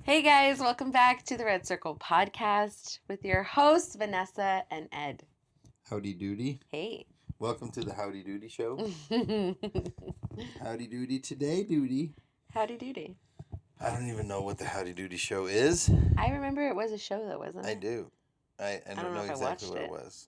Hey guys, welcome back to the Red Circle podcast with your hosts, Vanessa and Ed. Howdy doody. Hey. Welcome to the Howdy Doody show. Howdy doody today, doody. Howdy doody. I don't even know what the Howdy Doody show is. I remember it was a show though, wasn't it? I do. I don't know if I exactly watched what it. it was.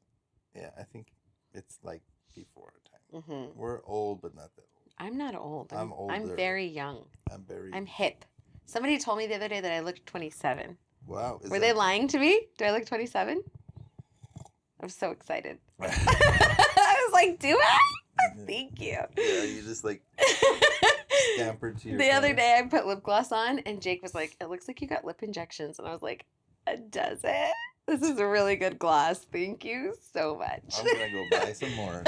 Yeah, I think it's like before our time. Mm-hmm. We're old, but not that old. I'm not old. I'm older. I'm very young. I'm hip. Somebody told me the other day that I looked 27. Wow. Were they lying to me? Do I look 27? I'm so excited. I was like, do I? Thank you. Yeah, you just like scampered to your The car. other day I put lip gloss on and Jake was like, it looks like you got lip injections. And I was like, does it? This is a really good gloss. Thank you so much. I'm going to go buy some more.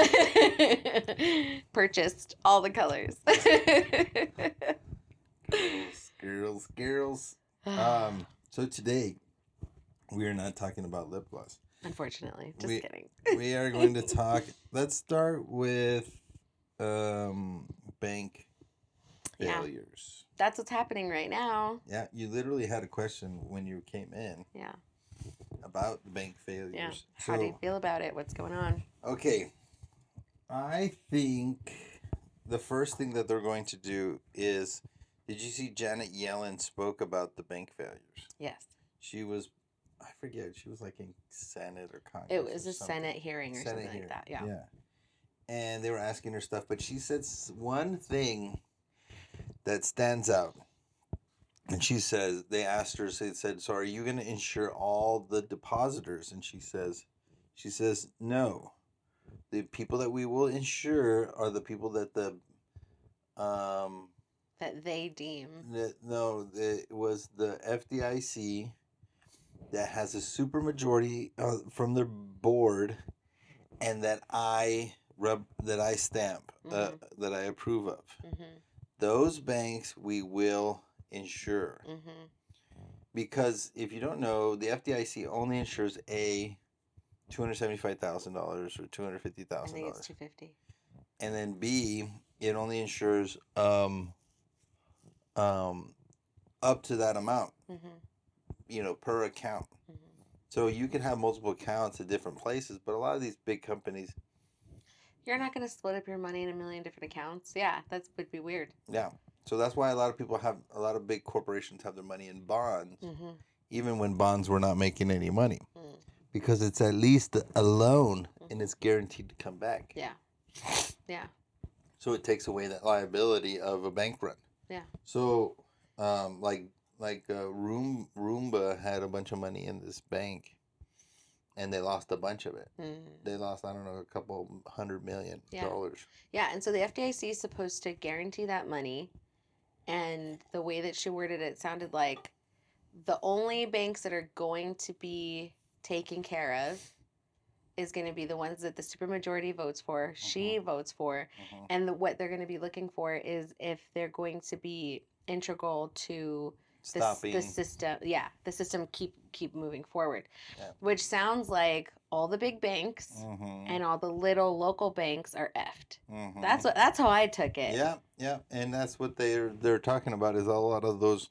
Purchased all the colors. Girls. So today we are not talking about lip gloss. Unfortunately. Just kidding. We are going to talk. Let's start with bank failures. That's what's happening right now. Yeah, you literally had a question when you came in. Yeah. About the bank failures. Yeah. How do you feel about it? What's going on? Okay. I think the first thing that they're going to do is, did you see Janet Yellen spoke about the bank failures? Yes. She was, I forget, she was like in Senate or Congress. It was a Senate hearing or something like that. Yeah. Yeah. And they were asking her stuff, but she said one thing that stands out. And she says, they asked her, they said, so are you going to insure all the depositors? And she says, no. The people that we will insure are the people that that they deem. It was the FDIC that has a supermajority from their board, and that I stamp, that I approve of. Mm-hmm. Those banks we will insure. Mm-hmm. Because if you don't know, the FDIC only insures $275,000 or $250,000. I think it's $250,000. And then B, it only insures up to that amount. Mm-hmm. Per account. Mm-hmm. So you can have multiple accounts at different places, but a lot of these big companies, you're not going to split up your money in a million different accounts. Yeah, that would be weird. Yeah. So that's why a lot of big corporations have their money in bonds, even when bonds were not making any money, because it's at least a loan and it's guaranteed to come back. Yeah. Yeah. So it takes away that liability of a bank run. Yeah. So, Roomba had a bunch of money in this bank, and they lost a bunch of it. They lost, I don't know, a couple $100 million. Yeah, and so the FDIC is supposed to guarantee that money, and the way that she worded it sounded like the only banks that are going to be taken care of is going to be the ones that the supermajority votes for, she votes for, and what they're going to be looking for is if they're going to be integral to the system. Yeah, the system keep moving forward, which sounds like all the big banks and all the little local banks are effed. That's how I took it. Yeah, and that's what they're talking about is a lot of those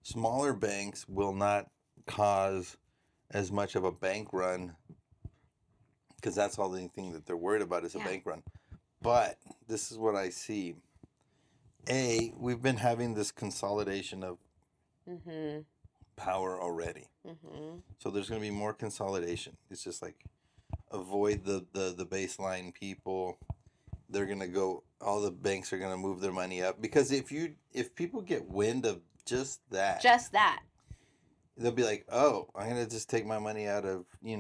smaller banks will not cause as much of a bank run, because that's all the thing that they're worried about is a bank run. But this is what I see. We've been having this consolidation of power already. So there's going to be more consolidation. It's just like avoid the baseline people. They're going to go, all the banks are going to move their money up. Because if people get wind of just that, they'll be like, oh, I'm going to just take my money out of, a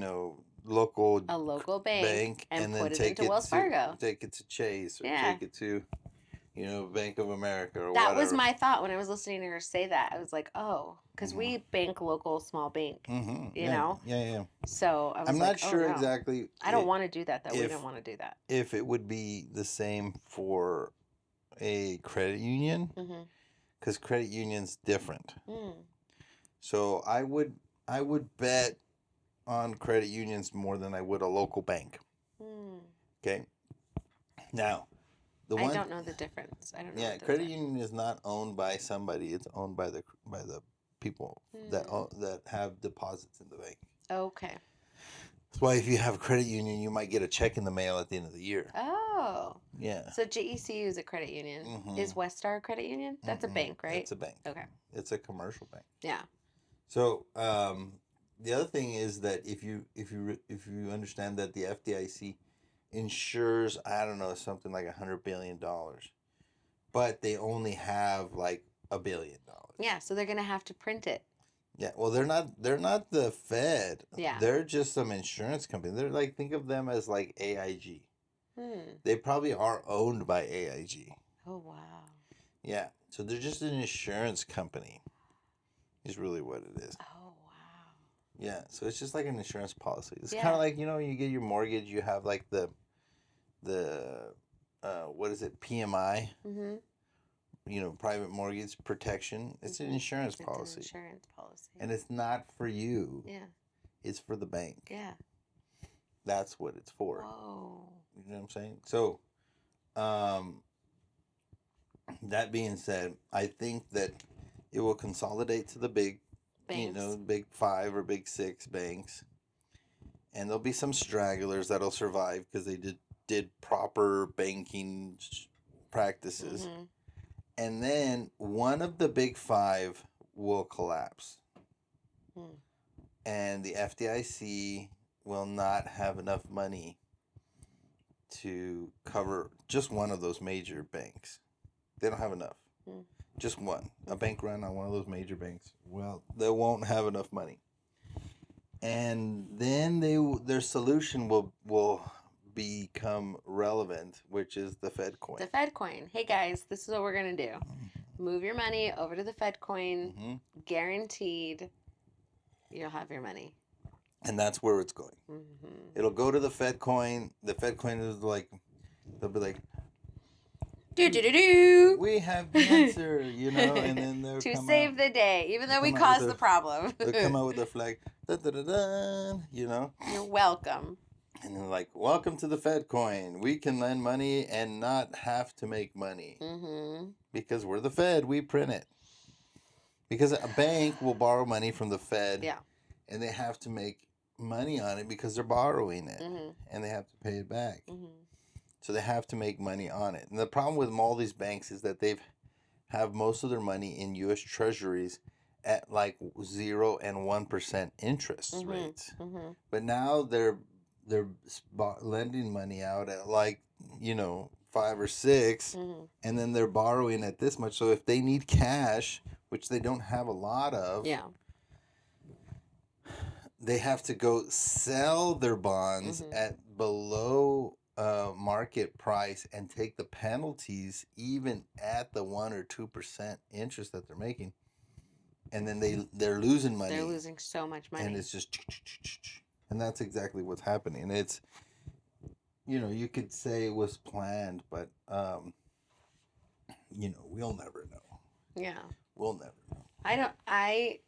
local bank and then put it take into Wells Fargo. Take it to Chase or take it to Bank of America or that whatever. Was my thought when I was listening to her say that. I was like, oh, because we bank local small bank, you know? Yeah. So I was I'm not sure exactly. I don't want to do that, though. We don't want to do that. If it would be the same for a credit union, because credit union's different. So I would bet on credit unions more than I would a local bank. Okay? Now, I don't know the difference. I don't know. Yeah, what those credit are. union is not owned by somebody. It's owned by the people that have deposits in the bank. Okay. That's why if you have a credit union, you might get a check in the mail at the end of the year. Oh. Yeah. So JECU is a credit union. Mm-hmm. Is Westar a credit union? That's a bank, right? It's a bank. Okay. It's a commercial bank. Yeah. So the other thing is that if you understand that the FDIC insures, I don't know, something like $100 billion, but they only have like $1 billion. Yeah. So they're gonna have to print it. Yeah, well, they're not the Fed. Yeah. They're just some insurance company. They're like, think of them as like AIG. They probably are owned by AIG. Oh wow. Yeah, so they're just an insurance company. Is really what it is. Oh wow. Yeah, so it's just like an insurance policy. It's Yeah. kind of like, you know, you get your mortgage, you have like the what is it, PMI? Mm-hmm. You know, private mortgage protection. It's an insurance policy. It's an insurance policy. And it's not for you. Yeah. It's for the bank. Yeah. That's what it's for. Whoa. You know what I'm saying? So, that being said, I think that it will consolidate to the big, Banks. you know, big 5 or big 6 banks. And there'll be some stragglers that'll survive because they did proper banking practices. Mm-hmm. And then one of the big 5 will collapse. And the FDIC will not have enough money to cover just one of those major banks. They don't have enough. Just one. A bank run on one of those major banks. Well, they won't have enough money. And then their solution will become relevant, which is the Fedcoin. The Fedcoin. Hey guys, this is what we're gonna do. Move your money over to the Fedcoin. Mm-hmm. Guaranteed, you'll have your money. And that's where it's going. Mm-hmm. It'll go to the Fedcoin. The Fedcoin is like, they'll be like, do. We have the answer, you know, and then they'll to come save out. the day, even though we come out with caused their- the problem. They'll come out with their flag, you know. You're welcome. And they're like, welcome to the Fedcoin. We can lend money and not have to make money. Mm-hmm. Because we're the Fed, we print it. Because a bank will borrow money from the Fed. Yeah. And they have to make money on it because they're borrowing it. Mm-hmm. And they have to pay it back. Mm-hmm. So they have to make money on it. And the problem with all these banks is that they've have most of their money in U.S. Treasuries at like 0 and 1% interest rates. Mm-hmm. But now they're lending money out at like, you know, 5 or 6, and then they're borrowing at this much. So if they need cash, which they don't have a lot of, Yeah. they have to go sell their bonds at below market price and take the penalties even at the 1 or 2% interest that they're making, and then they're losing money. They're losing so much money, and it's just, and that's exactly what's happening. It's, you know, you could say it was planned, but you know, we'll never know. Yeah. We'll never know. I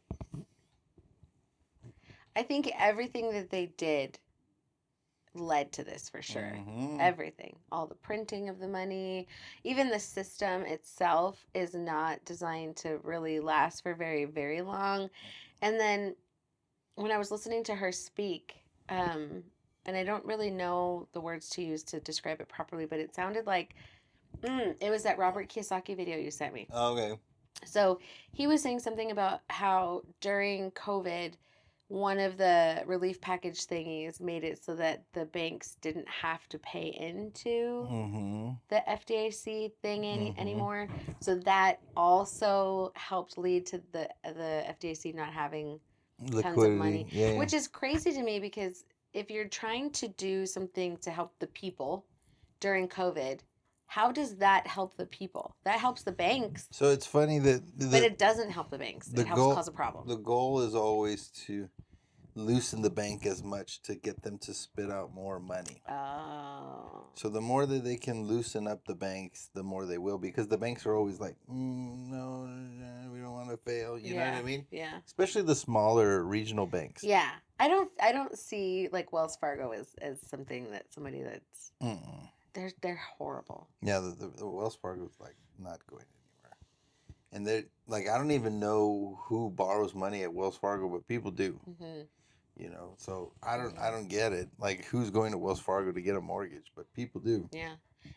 think everything that they did led to this for sure. Mm-hmm. Everything. All the printing of the money, even the system itself is not designed to really last for very, very long. And then when I was listening to her speak, and I don't really know the words to use to describe it properly, but it sounded like it was that Robert Kiyosaki video you sent me. Okay. So he was saying something about how during COVID, one of the relief package thingies made it so that the banks didn't have to pay into the FDIC thing anymore. So that also helped lead to the FDIC not having tons of money, which is crazy to me, because if you're trying to do something to help the people during COVID, how does that help the people? That helps the banks. So it's funny that... but it doesn't help the banks. It helps cause a problem. The goal is always to loosen the bank as much to get them to spit out more money. Oh. So the more that they can loosen up the banks, the more they will. Because the banks are always like, no, we don't want to fail. You know what I mean? Yeah. Especially the smaller regional banks. Yeah. I don't see like Wells Fargo as something that somebody that's... they're horrible. Yeah, the Wells Fargo is like not going anywhere, and they're like I don't even know who borrows money at Wells Fargo, but people do. Mm-hmm. You know, so I don't get it. Like who's going to Wells Fargo to get a mortgage, but people do. Yeah,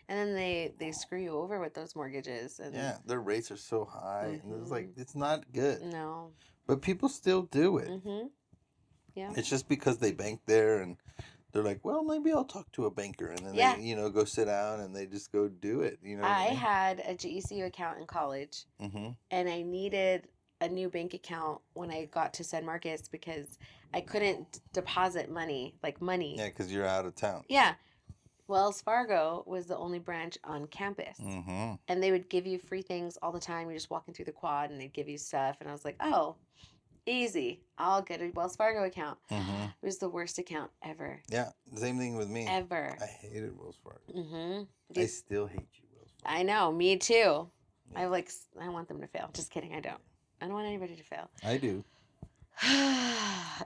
and then they screw you over with those mortgages, and Yeah, their rates are so high, and it's like mm-hmm. it's not good. No. But people still do it. Mm-hmm. Yeah. It's just because they bank there and they're like, well, maybe I'll talk to a banker, and then Yeah. they, go sit down and they just go do it. You know what I I mean? had a GECU account in college, Mm-hmm. and I needed a new bank account when I got to San Marcos because I couldn't deposit money, like money. Yeah, because you're out of town. Yeah. Wells Fargo was the only branch on campus. Mm-hmm. And they would give you free things all the time. You're just walking through the quad and they'd give you stuff. And I was like, oh, easy. I'll get a Wells Fargo account. Mm-hmm. It was the worst account ever. Yeah, same thing with me. Ever. I hated Wells Fargo. Mm-hmm. I still hate you, Wells Fargo. I know, me too. Yeah. I want them to fail. Just kidding, I don't. I don't want anybody to fail. I do.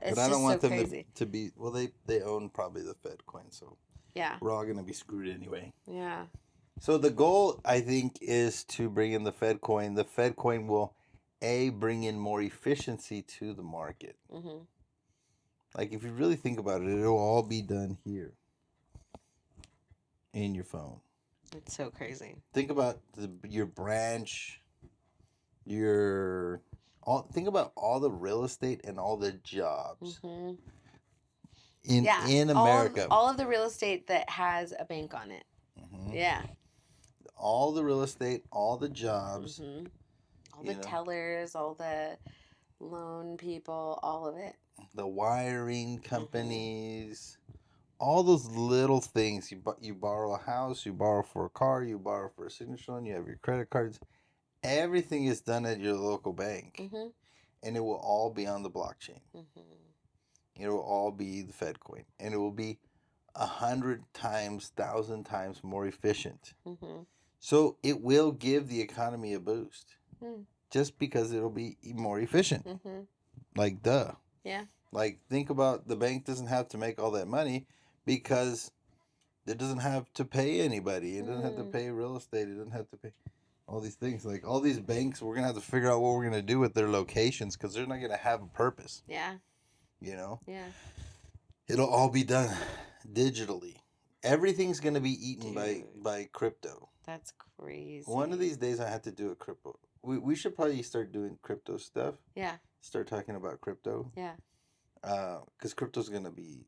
It's but I don't want so them crazy. to be, well, they own probably the Fedcoin, so Yeah. we're all going to be screwed anyway. Yeah. So the goal, I think, is to bring in the Fedcoin. The Fedcoin will, bring in more efficiency to the market. Mm-hmm. Like, if you really think about it, it'll all be done here in your phone. It's so crazy. Think about your branch, think about all the real estate and all the jobs Mm-hmm. in America. All of the real estate that has a bank on it. Mm-hmm. Yeah. All the real estate, all the jobs. Mm-hmm. All the tellers, all the loan people, all of it. The wiring companies, all those little things. You borrow a house, you borrow for a car, you borrow for a signature loan, you have your credit cards. Everything is done at your local bank. Mm-hmm. And it will all be on the blockchain. Mm-hmm. It will all be the Fedcoin. And it will be 100 times, 1,000 times more efficient. Mm-hmm. So it will give the economy a boost. Mm. Just because it'll be more efficient. Mm-hmm. Like, duh. Yeah. Like, think about the bank doesn't have to make all that money because it doesn't have to pay anybody. It doesn't have to pay real estate. It doesn't have to pay all these things. Like, all these banks, we're going to have to figure out what we're going to do with their locations because they're not going to have a purpose. Yeah. You know? Yeah. It'll all be done digitally. Everything's going to be eaten Dude. by crypto. That's crazy. One of these days I have to do a crypto. We should probably start doing crypto stuff. Yeah. Start talking about crypto. Yeah. Because crypto's going to be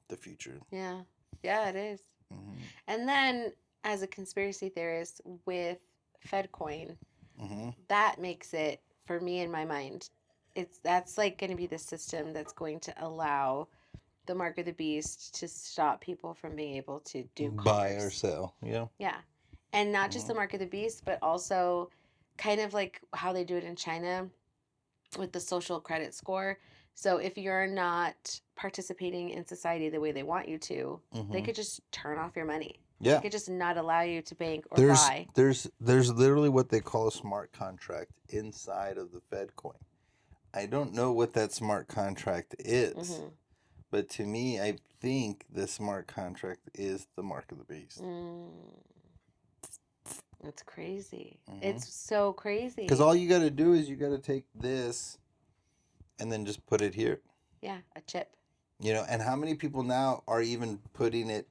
the future. Yeah. Yeah, it is. Mm-hmm. And then, as a conspiracy theorist with Fedcoin, Mm-hmm. that makes it, for me in my mind, that's like going to be the system that's going to allow the mark of the beast to stop people from being able to do Buy commerce. or sell. Yeah. Yeah. And not just the mark of the beast, but also kind of like how they do it in China with the social credit score. So if you're not participating in society the way they want you to, they could just turn off your money. Yeah. They could just not allow you to bank or There's buy. there's literally what they call a smart contract inside of the Fedcoin. I don't know what that smart contract is, Mm-hmm. but to me, I think the smart contract is the mark of the beast. That's crazy. Mhm. It's so crazy. Because all you got to do is you got to take this and then just put it here. Yeah, a chip You know, and how many people now are even putting it,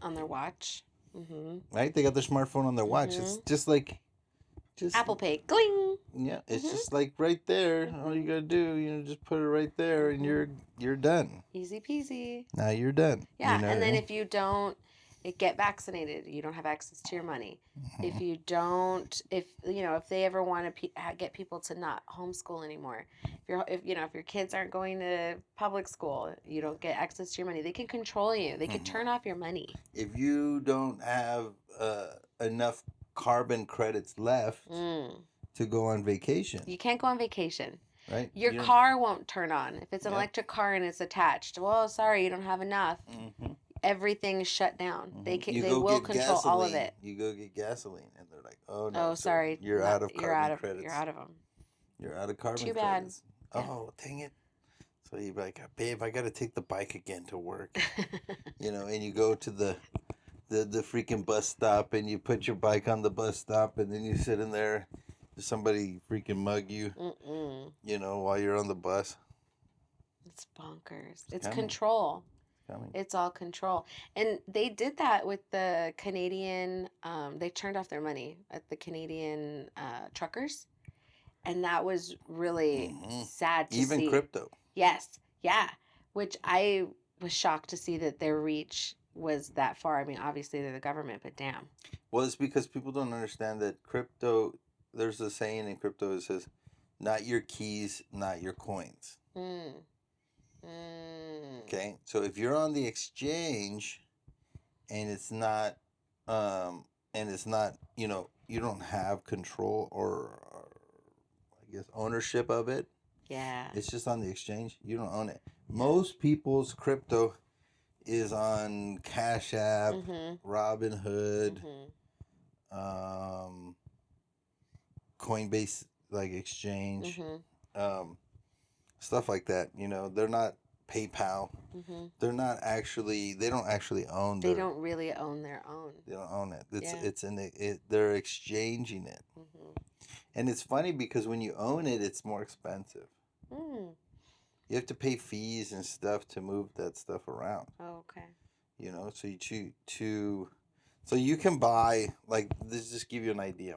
on their watch. Mm-hmm. right? They got their smartphone on their watch. It's just like, Apple Pay. Gling! Yeah, it's Mhm. just like right there. All you gotta do, just put it right there, and you're done. Easy peasy. Now you're done. Yeah, You know and what I then mean? if you don't get vaccinated, you don't have access to your money. If you don't, if they ever want to get people to not homeschool anymore, if your kids aren't going to public school, you don't get access to your money. They can control you. They can turn off your money. If you don't have enough carbon credits left to go on vacation, You can't go on vacation. right? Your car won't turn on. If it's an electric car and it's attached, well, sorry, you don't have enough. Everything's shut down. They will control all of it. You go get gasoline, and they're like, "Oh no, Oh, sorry, you're out of carbon credits. You're out of them. You're out of carbon Too bad. credits." Oh, dang it! So you're like, "Babe, I got to take the bike again to work." And you go to the the freaking bus stop, and you put your bike on the bus stop, and then you sit in there, somebody freaking mug you, while you're on the bus. It's bonkers. It's coming. control. Coming. It's all control. And they did that with the Canadian, they turned off their money at the Canadian truckers. And that was really sad to see. Even crypto. Yes. Yeah. Which I was shocked to see that their reach was that far. I mean, obviously they're the government, but damn. Well, it's because people don't understand that crypto, there's a saying in crypto that says, not your keys, not your coins. Okay, so if you're on the exchange and it's not, you don't have control or I guess ownership of it. Yeah. It's just on the exchange. You don't own it. Most people's crypto is on Cash App, Robinhood, Coinbase, like exchange, stuff like that. They're not PayPal. They're not actually. They don't actually own. They don't really own their own. They don't own it. It's in the. They're exchanging it, and it's funny because when you own it, it's more expensive. You have to pay fees and stuff to move that stuff around. Oh, okay. So you so you can buy, like, this just give you an idea.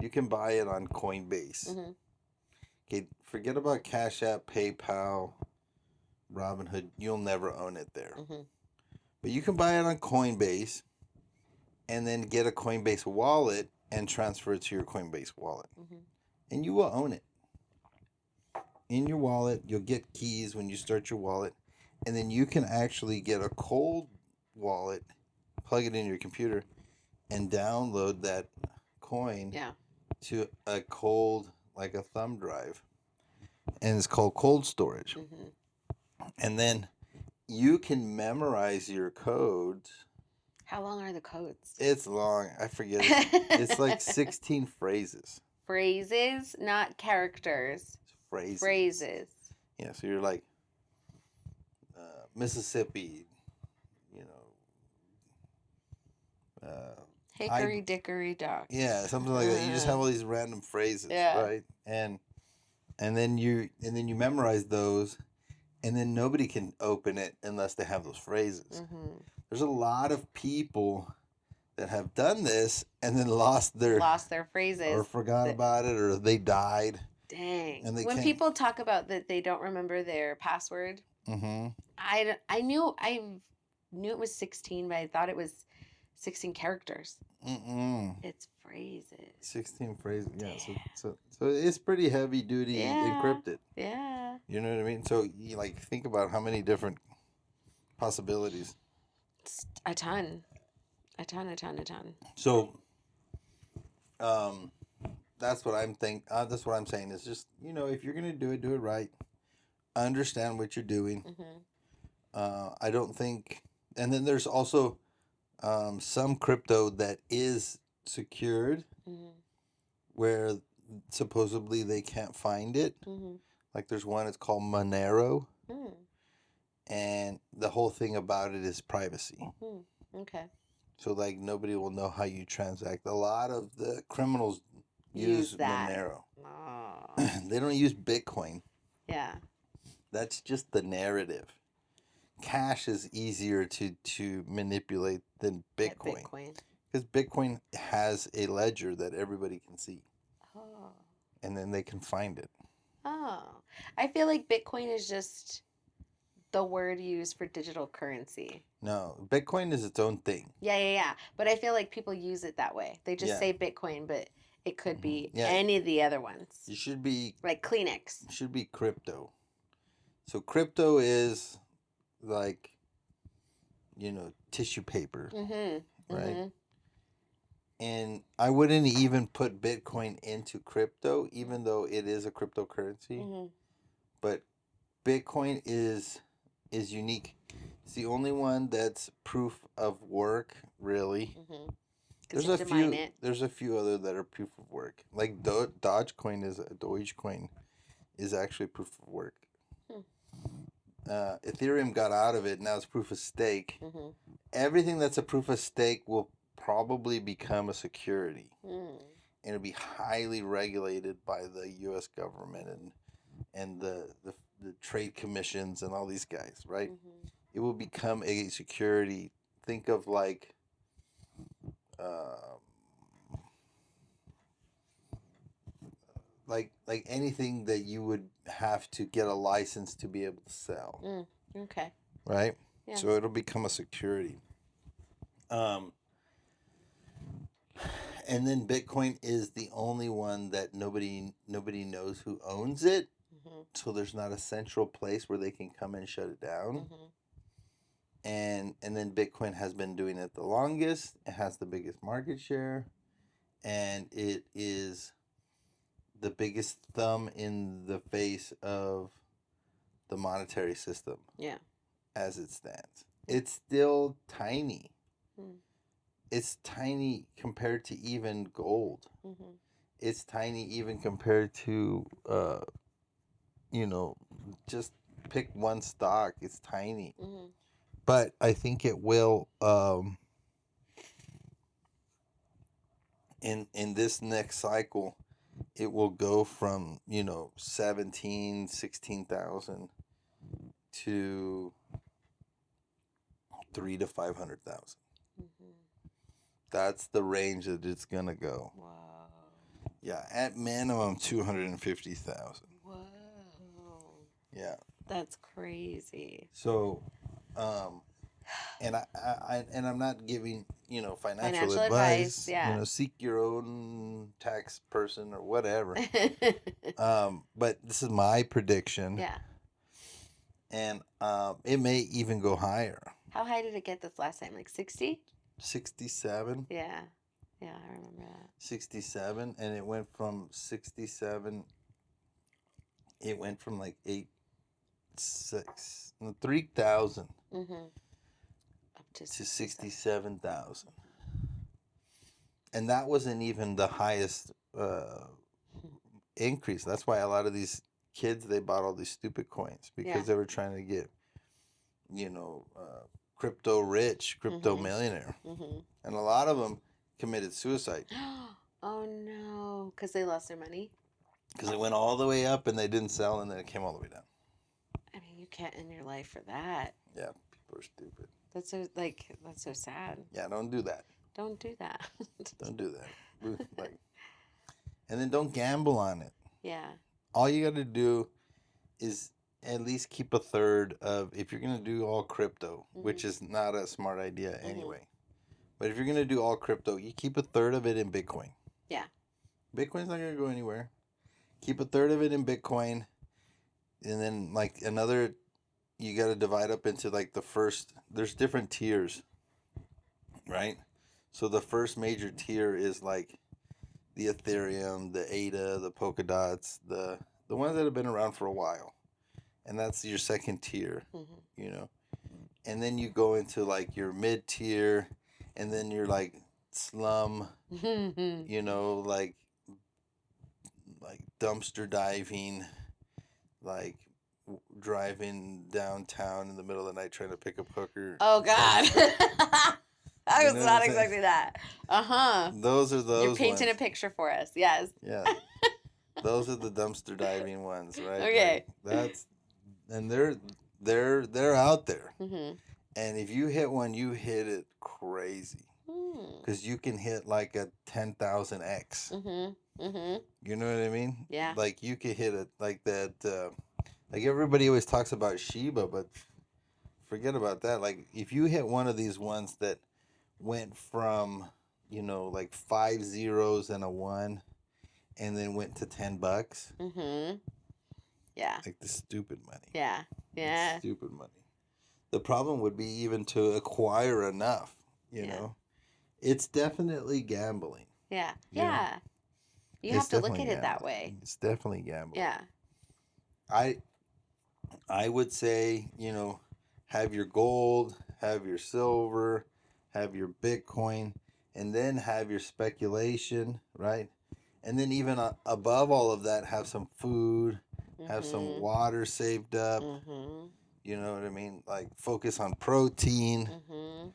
You can buy it on Coinbase. Okay, forget about Cash App, PayPal, Robinhood. You'll never own it there. But you can buy it on Coinbase and then get a Coinbase wallet and transfer it to your Coinbase wallet. And you will own it. In your wallet, you'll get keys when you start your wallet. And then you can actually get a cold wallet, plug it in your computer, and download that coin to a cold, like a thumb drive. And it's called cold storage. And then you can memorize your codes. How long are the codes? It's long. I forget it. It's like 16 phrases. Phrases, not characters. Phrases. Yeah, so you're like, Mississippi, Hickory dickory dock. Yeah, something like that. You just have all these random phrases, right? And then you memorize those, and then nobody can open it unless they have those phrases. There's a lot of people that have done this and then lost their phrases or forgot about it, or they died. Dang. And when people talk about that they don't remember their password, I knew it was 16, but I thought it was 16 characters. It's phrases. 16 phrases. Yeah. So it's pretty heavy duty encrypted. Yeah. You know what I mean? So you think about how many different possibilities. It's a ton. So that's what I'm that's what I'm saying is just, if you're going to do it right. Understand what you're doing. I don't think, and then there's also some crypto that is secured where supposedly they can't find it. Like there's one, it's called Monero. And the whole thing about it is privacy. Okay. So nobody will know how you transact. A lot of the criminals use Monero. They don't use Bitcoin. Yeah. That's just the narrative. Cash is easier to manipulate than Bitcoin. Because Bitcoin has a ledger that everybody can see. Oh. And then they can find it. Oh. I feel like Bitcoin is just the word used for digital currency. No, Bitcoin is its own thing. Yeah. But I feel like people use it that way. They just say Bitcoin, but it could be any of the other ones. You should be... like Kleenex. It should be crypto. So crypto is like, tissue paper. Right? And I wouldn't even put Bitcoin into crypto, even though it is a cryptocurrency. But Bitcoin is unique. It's the only one that's proof of work, really. There's a few. There's a few other that are proof of work. Like Dogecoin is actually proof of work. Ethereum got out of it. Now it's proof of stake. Mm-hmm. Everything that's a proof of stake will probably become a security. Mm. And it'll be highly regulated by the U.S. government and the trade commissions and all these guys, right? Mm-hmm. It will become a security. Think of like, um, like anything that you would have to get a license to be able to sell, Okay. right? Yeah. So it'll become a security. And then Bitcoin is the only one that nobody knows who owns it. Mm-hmm. So there's not a central place where they can come and shut it down. Mm-hmm. And then Bitcoin has been doing it the longest. It has the biggest market share, and it is the biggest thumb in the face of the monetary system. Yeah. As it stands, it's still tiny. Mm. It's tiny compared to even gold. Mm-hmm. It's tiny even compared to just pick one stock. It's tiny. Mm-hmm. But I think it will in this next cycle, it will go from 16,000 to 300,000 to 500,000. Mm-hmm. That's the range that it's gonna go. Wow. Yeah, at minimum 250,000. Whoa. Yeah. That's crazy. So, and I'm not giving financial advice. advice. Yeah. Seek your own tax person or whatever. But this is my prediction. Yeah. And it may even go higher. How high did it get this last time? Like 60? 67. Yeah. Yeah, I remember that. 67, and it went from 67. It went from like 3,000 Mm-hmm. Up to 67,000, and that wasn't even the highest increase. That's why a lot of these kids, they bought all these stupid coins because they were trying to get, crypto rich, crypto millionaire, and a lot of them committed suicide. Oh no, because they lost their money. Because it went all the way up and they didn't sell, and then it came all the way down. I mean, you can't end your life for that. Yeah, people are stupid. That's so sad. Yeah, don't do that. Don't do that. Don't do that. And then don't gamble on it. Yeah. All you got to do is at least keep a third of, if you're going to do all crypto, which is not a smart idea anyway. But if you're going to do all crypto, you keep a third of it in Bitcoin. Yeah. Bitcoin's not going to go anywhere. Keep a third of it in Bitcoin. And then like another, you got to divide up into like there's different tiers, right? So the first major tier is like the Ethereum, the ADA, the Polkadots, the ones that have been around for a while. And that's your second tier, And then you go into like your mid tier, and then you're like slum, like dumpster diving, like driving downtown in the middle of the night trying to pick up hooker. Oh God. I was not expecting that. Those are those. You're painting ones. A picture for us. Yes. Yeah. Those are the dumpster diving ones, right? Okay. And they're out there. Mm-hmm. And if you hit one, you hit it crazy. Because you can hit like a 10,000x. You know what I mean? Yeah. Like you could hit it like that. Like everybody always talks about Shiba, but forget about that. Like if you hit one of these ones that went from, like 5 zeros and a 1, and then went to $10. Yeah. Like the stupid money. Yeah. Yeah. Stupid money. The problem would be even to acquire enough, you know. It's definitely gambling. Yeah. Yeah. You have to look at it that way. It's definitely gambling. Yeah. I would say, have your gold, have your silver, have your Bitcoin, and then have your speculation, right? And then even above all of that, have some food, have some water saved up, You know what I mean? Like focus on protein Mm-hmm.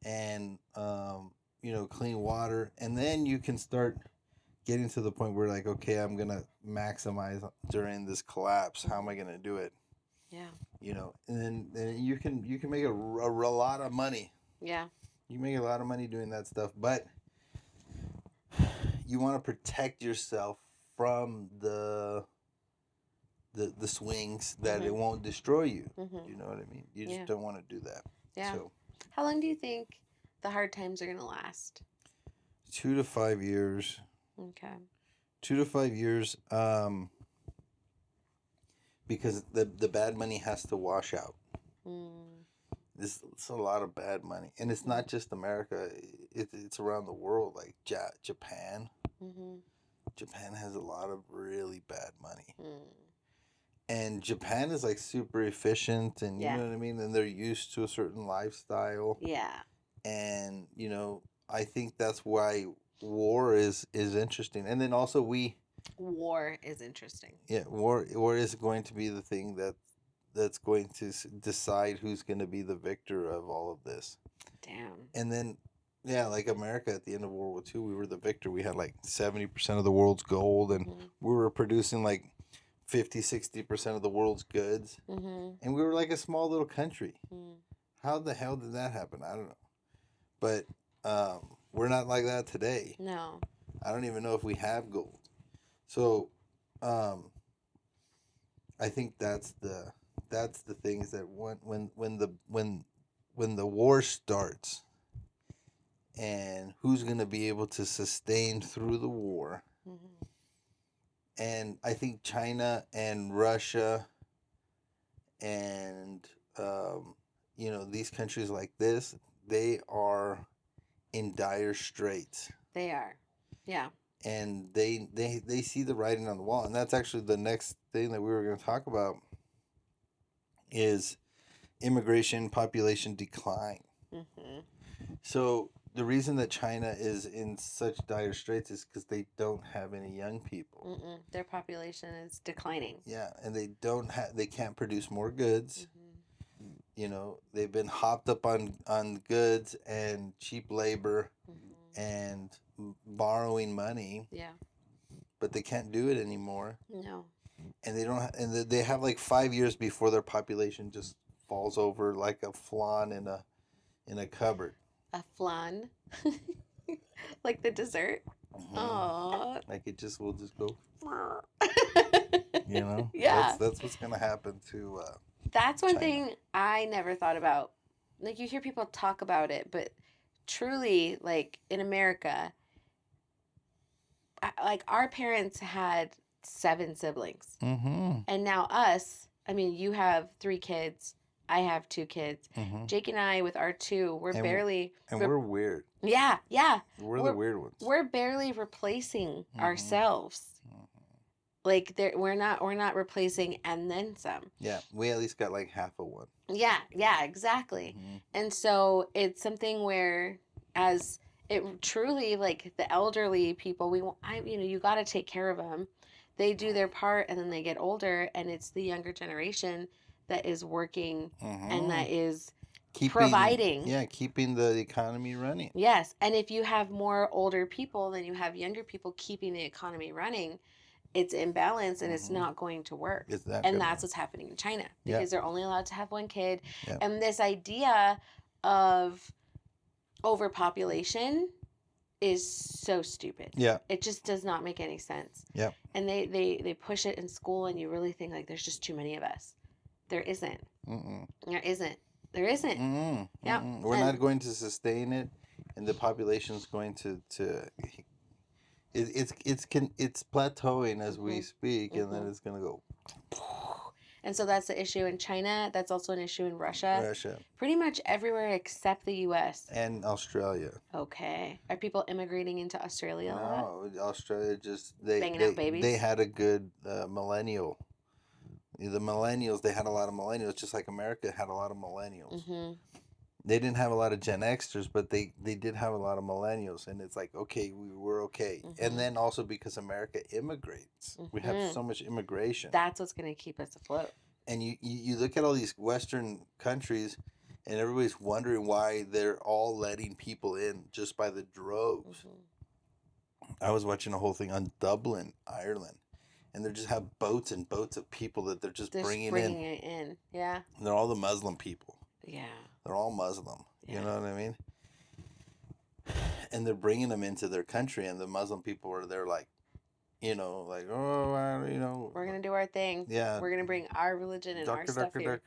and clean water, and then you can start getting to the point where like, okay, I'm gonna maximize during this collapse. How am I gonna do it? Yeah. And then you can make a lot of money. Yeah. You make a lot of money doing that stuff, but you want to protect yourself from the swings that it won't destroy you. Mm-hmm. You know what I mean? You just Yeah. don't want to do that. Yeah. So How long do you think the hard times are gonna last? 2 to 5 years. Okay. 2 to 5 years. Because the bad money has to wash out. Mm. It's a lot of bad money, and it's not just America. It's around the world. Like Japan. Mm-hmm. Japan has a lot of really bad money. Mm. And Japan is like super efficient, and you Yeah. know what I mean? And they're used to a certain lifestyle. Yeah. And, I think that's why war is interesting. And then also War is interesting. war is going to be the thing that's going to decide who's going to be the victor of all of this. Damn. And then, yeah, like America at the end of World War II, we were the victor. We had like 70% of the world's gold, and we were producing like 50-60% of the world's goods. Mm-hmm. And we were like a small little country. Mm. How the hell did that happen? I don't know. But we're not like that today. No. I don't even know if we have gold. So I think that's the things that when the war starts, and who's going to be able to sustain through the war. Mm-hmm. And I think China and Russia and these countries like this, they are in dire straits. They are. Yeah. And they see the writing on the wall. And that's actually the next thing that we were going to talk about is immigration, population decline. Mm-hmm. So the reason that China is in such dire straits is because they don't have any young people. Mm-mm. Their population is declining. Yeah, and they can't produce more goods. Mm-hmm. They've been hopped up on goods and cheap labor and borrowing money. Yeah. But they can't do it anymore. No. And they don't. They have like 5 years before their population just falls over like a flan in a cupboard. A flan, like the dessert. Oh. Like it just will just go. Yeah. That's what's gonna happen to. That's one China. thing I never thought about. Like you hear people talk about it, but truly, like in America, like our parents had 7 siblings, and now us. I mean, you have 3 kids. I have 2 kids. Jake and I, with our 2, we're barely. We're weird. Yeah, yeah. We're the weird ones. We're barely replacing ourselves. Like we're not replacing and then some. Yeah, we at least got like half of one. Yeah, exactly. And so it's something where, as it truly, like the elderly people, you got to take care of them. They do their part, and then they get older, and it's the younger generation that is working and that is providing. Yeah, keeping the economy running. Yes, and if you have more older people than you have younger people keeping the economy running, it's imbalanced and it's not going to work. And that's what's happening in China because they're only allowed to have 1 kid. Yep. And this idea of overpopulation is so stupid. Yeah. It just does not make any sense. Yeah. And they push it in school, and you really think like there's just too many of us. There isn't. There isn't. There isn't. Yeah. We're not going to sustain it, and the population's going to it's plateauing as we speak, and then it's gonna go. And so that's the issue in China. That's also an issue in Russia. Pretty much everywhere except the U.S. and Australia. Okay. Are people immigrating into Australia? No, Australia just banging out babies. They had a good millennial. The millennials, they had a lot of millennials, just like America had a lot of millennials. They didn't have a lot of Gen Xers, but they did have a lot of millennials, and it's like, okay, we're okay. And then also because America immigrates, we have so much immigration. That's what's going to keep us afloat. And you look at all these Western countries, and everybody's wondering why they're all letting people in just by the droves. I was watching a whole thing on Dublin, Ireland, and they just have boats and boats of people that they're just bringing it in. Yeah. And they're all the Muslim people. Yeah. They're all Muslim. Yeah. You know what I mean? And they're bringing them into their country, and the Muslim people are there like, oh, we're gonna do our thing. Yeah. We're gonna bring our religion and our stuff here.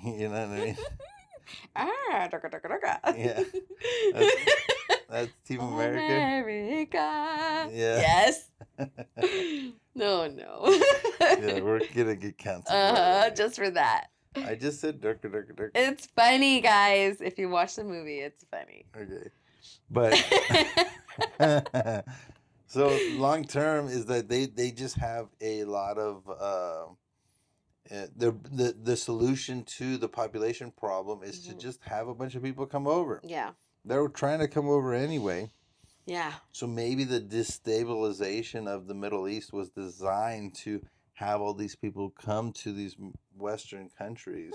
You know what I mean? Darker. Yeah. That's Team America. America. Yeah. Yes. No. Yeah, we're gonna get canceled. Just for that. I just said darker. It's funny, guys. If you watch the movie, it's funny. Okay. But so long term is that they just have a lot of the solution to the population problem is to just have a bunch of people come over. Yeah. They were trying to come over anyway. Yeah. So maybe the destabilization of the Middle East was designed to have all these people come to these Western countries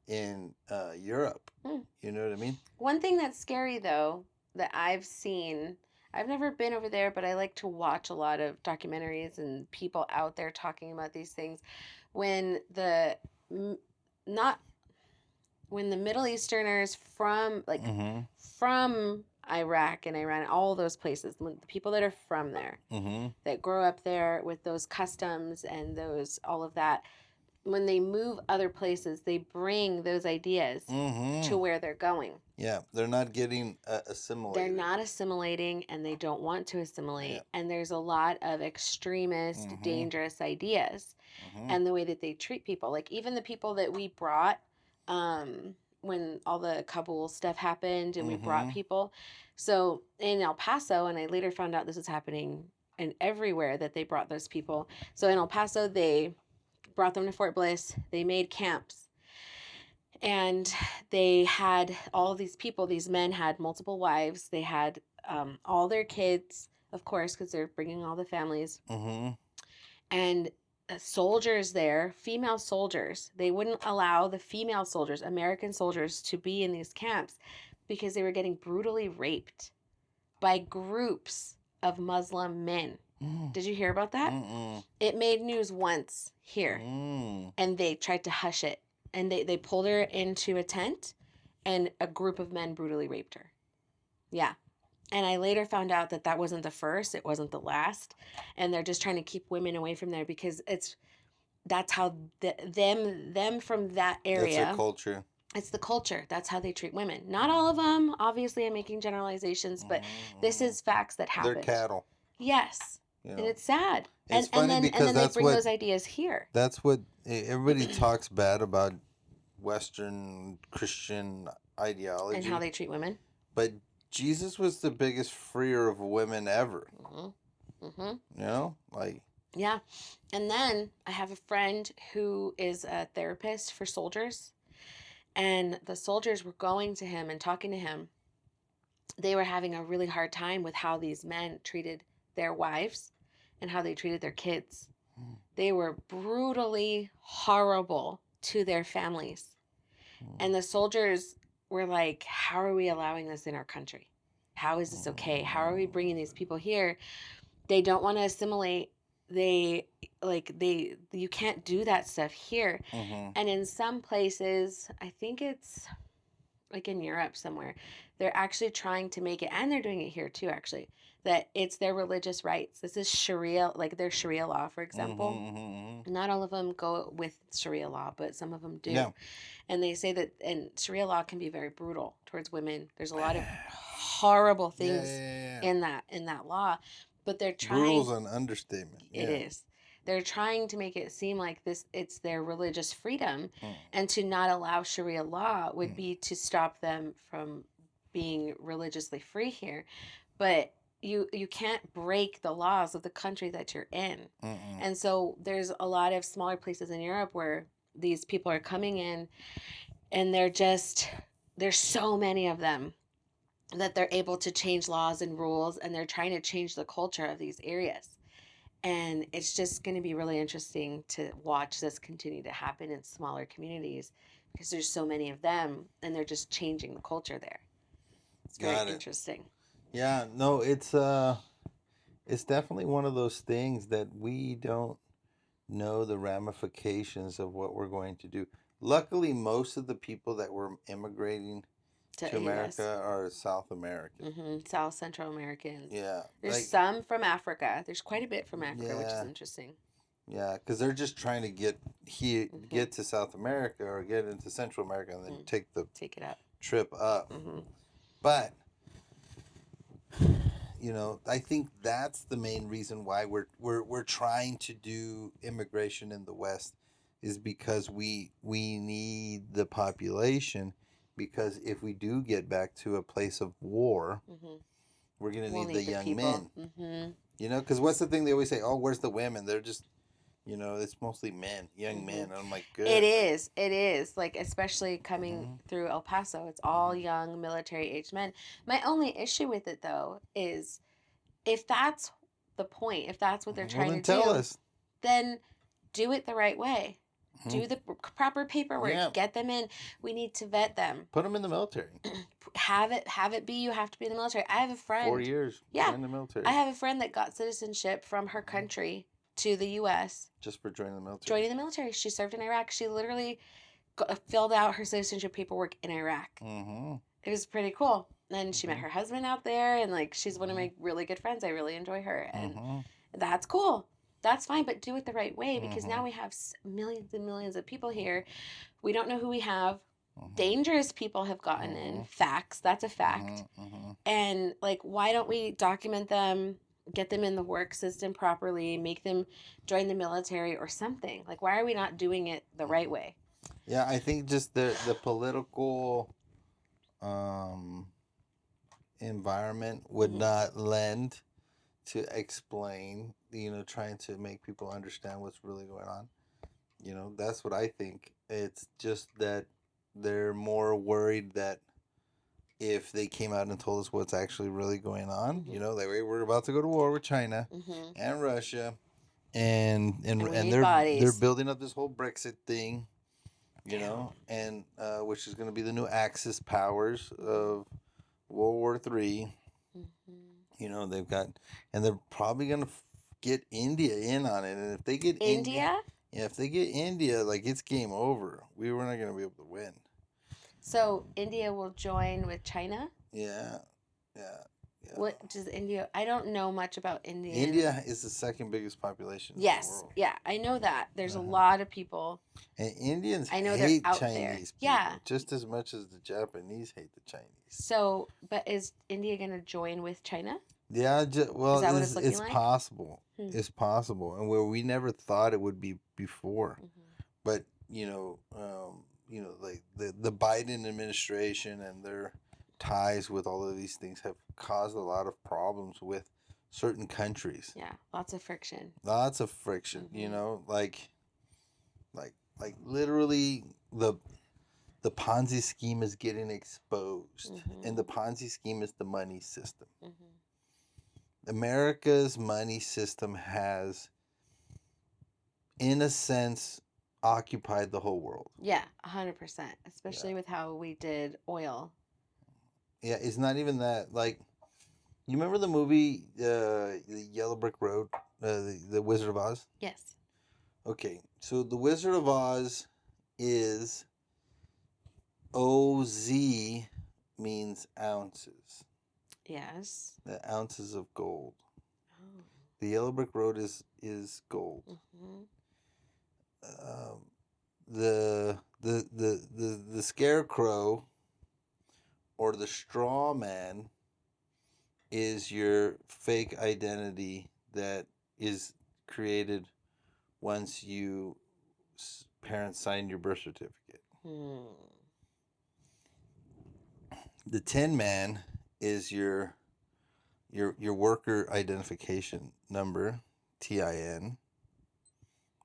in Europe. You know what I mean? One thing that's scary, though, that I've seen, I've never been over there, but I like to watch a lot of documentaries and people out there talking about these things. When the Middle Easterners from from Iraq and Iran, all those places, the people that are from there, that grow up there with those customs and all of that, when they move other places, they bring those ideas to where they're going. Yeah, they're not getting assimilated. They're not assimilating, and they don't want to assimilate. Yeah. And there's a lot of extremist, dangerous ideas, and the way that they treat people. Like even the people that we brought, when all the Kabul stuff happened, and we brought people. So in El Paso, and I later found out this was happening in everywhere that they brought those people. So in El Paso, they brought them to Fort Bliss. They made camps. And they had all these people, these men had multiple wives. They had all their kids, of course, because they're bringing all the families. And soldiers there, female soldiers, they wouldn't allow the female soldiers, American soldiers, to be in these camps because they were getting brutally raped by groups of Muslim men. Did you hear about that? It made news once here, and they tried to hush it. And they pulled her into a tent, and a group of men brutally raped her. Yeah. And I later found out that wasn't the first, it wasn't the last. And they're just trying to keep women away from there because that's how them from that area. That's their culture. It's the culture. That's how they treat women. Not all of them. Obviously, I'm making generalizations, but this is facts that happen. They're cattle. Yes. You know. And it's sad. It's funny because they bring those ideas here. That's what everybody talks bad about Western Christian ideology. And how they treat women. But Jesus was the biggest freer of women ever. You know? Yeah. And then I have a friend who is a therapist for soldiers. And the soldiers were going to him and talking to him. They were having a really hard time with how these men treated their wives and how they treated their kids. They were brutally horrible to their families. And the soldiers were like, how are we allowing this in our country? How is this okay? How are we bringing these people here? They don't want to assimilate. You can't do that stuff here. And in some places, I think it's like in Europe somewhere, they're actually trying to make it, and they're doing it here too, actually, that it's their religious rights. This is Sharia, like their Sharia law, for example. Not all of them go with Sharia law, but some of them do. Yeah. And they say that, and Sharia law can be very brutal towards women. There's a lot of horrible things in that law, but they're trying. Brutal's an understatement. It is. They're trying to make it seem like it's their religious freedom, and to not allow Sharia law would be to stop them from being religiously free here. But you can't break the laws of the country that you're in. And so there's a lot of smaller places in Europe where these people are coming in, and there's so many of them that they're able to change laws and rules, and they're trying to change the culture of these areas. And it's just going to be really interesting to watch this continue to happen in smaller communities because there's so many of them and they're just changing the culture there. It's very Got it. interesting. Yeah, no, it's definitely one of those things that we don't know the ramifications of what we're going to do. Luckily, most of the people that were immigrating to US. America are South American. South Central Americans. Yeah, There's like some from Africa. There's quite a bit from Africa, which is yeah, interesting. yeah, because they're just trying to get here, Hmm. get to South America or get into Central America, and then take the Take it up. trip up. Hmm. But I think that's the main reason why we're trying to do immigration in the West is because we need the population, because if we do get back to a place of war, Hmm. we're gonna We'll need the need the young people. men. Hmm. Because what's the thing they always say? Oh, where's the women? They're just it's mostly men, young men. And I'm like, It good. is. It is. Like, especially coming Mhm. through El Paso, it's all young military age men. My only issue with it, though, is if that's the point, if that's what they're Well, trying then to tell do, us. then do it the right way. Mhm. Do the proper paperwork. Yeah, Get them in. We need to vet them. put them in the military. Have it be you have to be in the military. I have a 4 friend. years. Yeah, Join the military. I have a friend that got citizenship from her country to the U.S. Just for joining the military. joining the military. She served in Iraq. She literally filled out her citizenship paperwork in Iraq. Mm-hmm. It was pretty cool. And she met her husband out there, and like she's one of my really good friends. I really enjoy her, and that's cool. That's fine, but do it the right way because now we have millions and millions of people here. We don't know who we have. Dangerous people have gotten in. Facts. That's a fact. And like, why don't we document them? Get them in the work system properly, make them join the military or something. Like, why are we not doing it the right way? Yeah, I think just the political um, environment would not lend to explain, trying to make people understand what's really going on. That's what I think. It's just that they're more worried that if they came out and told us what's actually really going on, like we're about to go to war with China and Russia, and we and need they're bodies. building up this whole Brexit thing, and which is going to be the new Axis powers of World War III. They've got, and they're probably going to get India in on it, and if they get India, yeah, if they get India, like it's game over. We were not going to be able to win. So India will join with China. Yeah, yeah. What does India? I don't know much about India. India is the second biggest population in the world. Yeah, I know that. There's a lot of people. And Indians I know hate they're out Chinese there. people Yeah. just as much as the Japanese hate the Chinese. So, but is India going to join with China? Yeah, well, is that what it's looking like? possible. It's possible, and where we never thought it would be before. But like the Biden administration and their ties with all of these things have caused a lot of problems with certain countries. Yeah, lots of friction. Lots of friction. Like literally the Ponzi scheme is getting exposed, and the Ponzi scheme is the money system. America's money system has, in a sense, occupied the whole world. Yeah, 100%. Especially with how we did oil. Yeah, it's not even that. Like, you remember the movie, the Yellow Brick Road, the Wizard of Oz? Yes. Okay, so the Wizard of Oz is OZ means ounces. Yes. The ounces of gold. Oh. The Yellow Brick Road is gold. The scarecrow or the straw man is your fake identity that is created once you parents sign your birth certificate. The Tin Man is your worker identification number, TIN,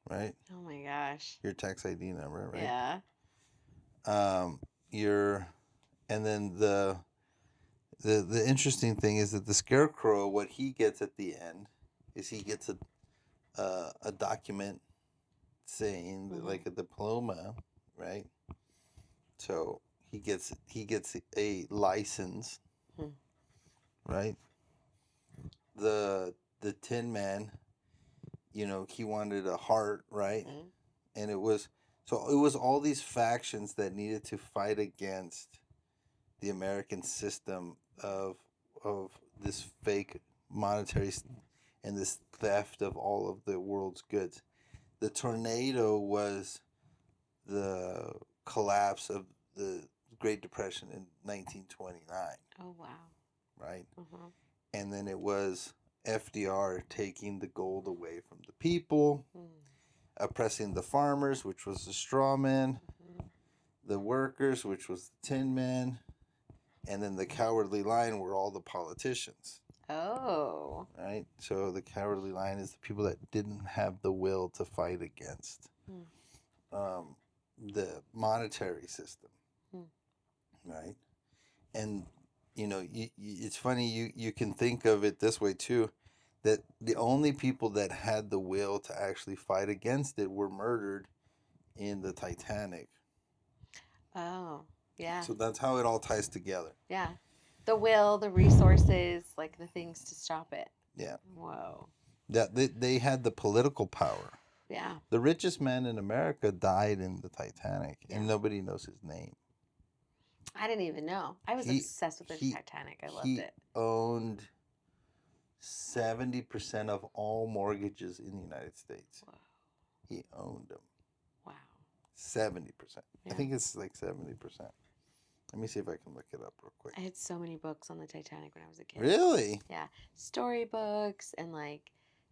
right? Oh my gosh. Your tax ID number, right? Yeah. And then the interesting thing is that the scarecrow, what he gets at the end is he gets a document saying Mm-hmm. like a diploma, right? So he gets a license, Hmm. right? The Tin Man, he wanted a heart, right? Mm-hmm. And it was all these factions that needed to fight against the American system of this fake monetary and this theft of all of the world's goods. The tornado was the collapse of the Great Depression in 1929, Oh, wow. right? Uh-huh. And then it was FDR taking the gold away from the people, Mm-hmm. oppressing the farmers, which was the straw man, the workers, which was the tin man, and then the cowardly lion were all the politicians. Oh. Right? So the cowardly lion is the people that didn't have the will to fight against Hmm. the monetary system. Hmm. Right? And, it's funny, you can think of it this way too, that the only people that had the will to actually fight against it were murdered in the Titanic. Oh. Yeah. So that's how it all ties together. Yeah. The will, the resources, like the things to stop it. Yeah. Whoa. That they had the political power. Yeah. The richest man in America died in the Titanic, Yeah. and nobody knows his name. I didn't even know. I was He obsessed with the he Titanic. I loved he it. owned 70% of all mortgages in the United States. Whoa. He owned them. Wow. 70%. I Yeah. think it's like 70%. Let me see if I can look it up real quick. I had so many books on the Titanic when I was a kid. Really? Yeah. Storybooks and like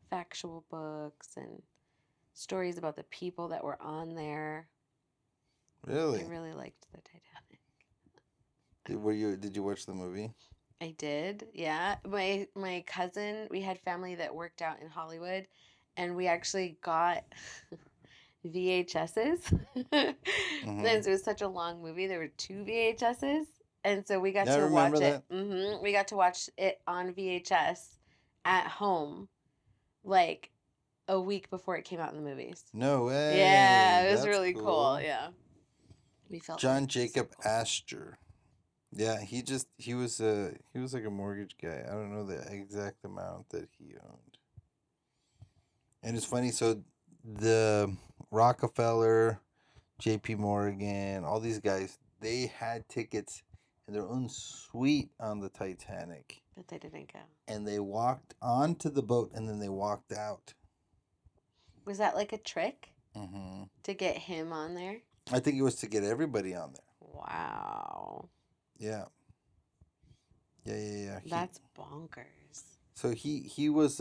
factual books and stories about the people that were on there. Really? I really liked the Titanic. Did you watch the movie? I did. Yeah. My cousin, we had family that worked out in Hollywood and we actually got VHSs. Mm-hmm. And so it was such a long movie. There were 2 VHSs. And so we got Yeah, I to remember watch it. that. We got to watch it on VHS at home like a week before it came out in the movies. No Yeah, way. it was That's really cool. cool. Yeah. We felt John like Jacob so cool. Astor. Yeah, he was like a mortgage guy. I don't know the exact amount that he owned. And it's funny, so the Rockefeller, JP Morgan, all these guys, they had tickets in their own suite on the Titanic. But they didn't go. And they walked onto the boat and then they walked out. Was that like a trick Mm-hmm. to get him on there? I think it was to get everybody on there. Wow. Yeah. Yeah. That's bonkers. So he was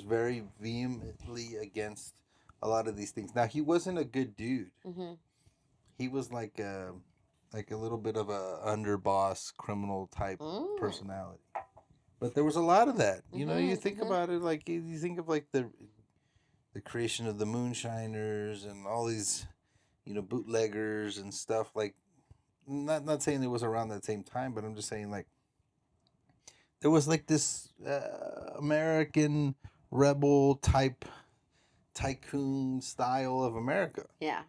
very vehemently against a lot of these things. Now he wasn't a good dude. Mm-hmm. He was like a little bit of a underboss criminal type personality. But there was a lot of that. You think about it, like you think of like the creation of the moonshiners and all these bootleggers and stuff. Like not saying it was around that same time, but I'm just saying like there was like this American rebel type tycoon style of America. Yeah.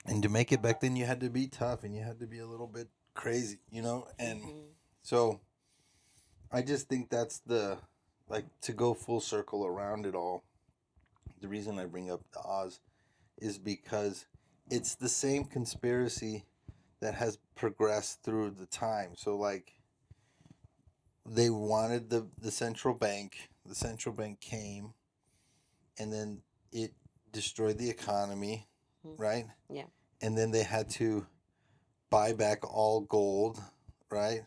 And to make it back then, you had to be tough and you had to be a little bit crazy, And so I just think that's to go full circle around it all. The reason I bring up the Oz is because it's the same conspiracy that has progressed through the time. So like they wanted the central bank. The central bank came, and then it destroyed the economy, right? Yeah. And then they had to buy back all gold, right?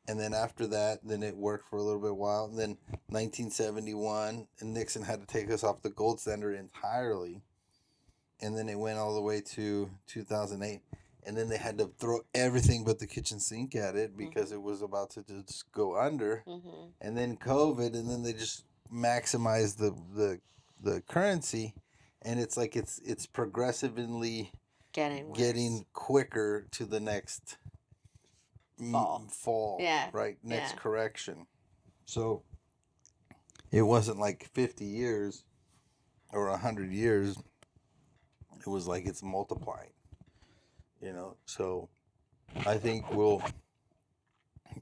And then after that, then it worked for a little bit while. And then 1971, and Nixon had to take us off the gold standard entirely. And then it went all the way to 2008. And then they had to throw everything but the kitchen sink at it because it was about to just go under. And then COVID, and then they just maximized the currency. And it's like it's progressively getting quicker to the next fall. Yeah. Right? Next correction. So it wasn't like 50 years or 100 years. It was like it's multiplying, So I think we'll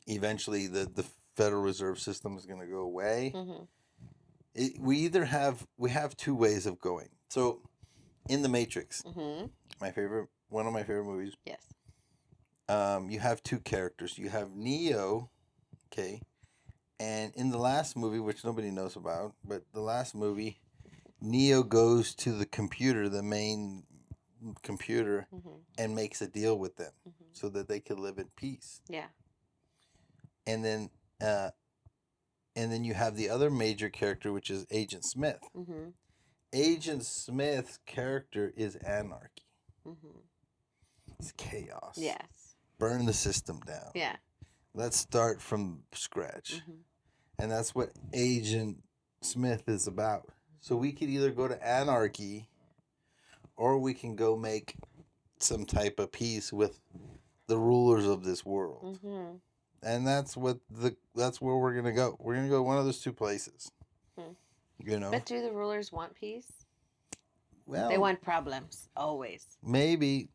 eventually the Federal Reserve System is going to go away. Mm-hmm. We have two ways of going. So in The Matrix, Mm-hmm. one of my favorite movies. Yes. You have two characters. You have Neo, okay, and in the last movie, which nobody knows about, but the last movie, Neo goes to the computer, the main computer, and makes a deal with them so that they can live in peace. Yeah. And then you have the other major character, which is Agent Smith. Agent Smith's character is anarchy. It's chaos. Yes. Burn the system down. Yeah. Let's start from scratch. And that's what Agent Smith is about. So we could either go to anarchy or we can go make some type of peace with the rulers of this world. And that's where we're going to go. We're going to go one of those two places. But do the rulers want peace? Well, they want problems, always. Maybe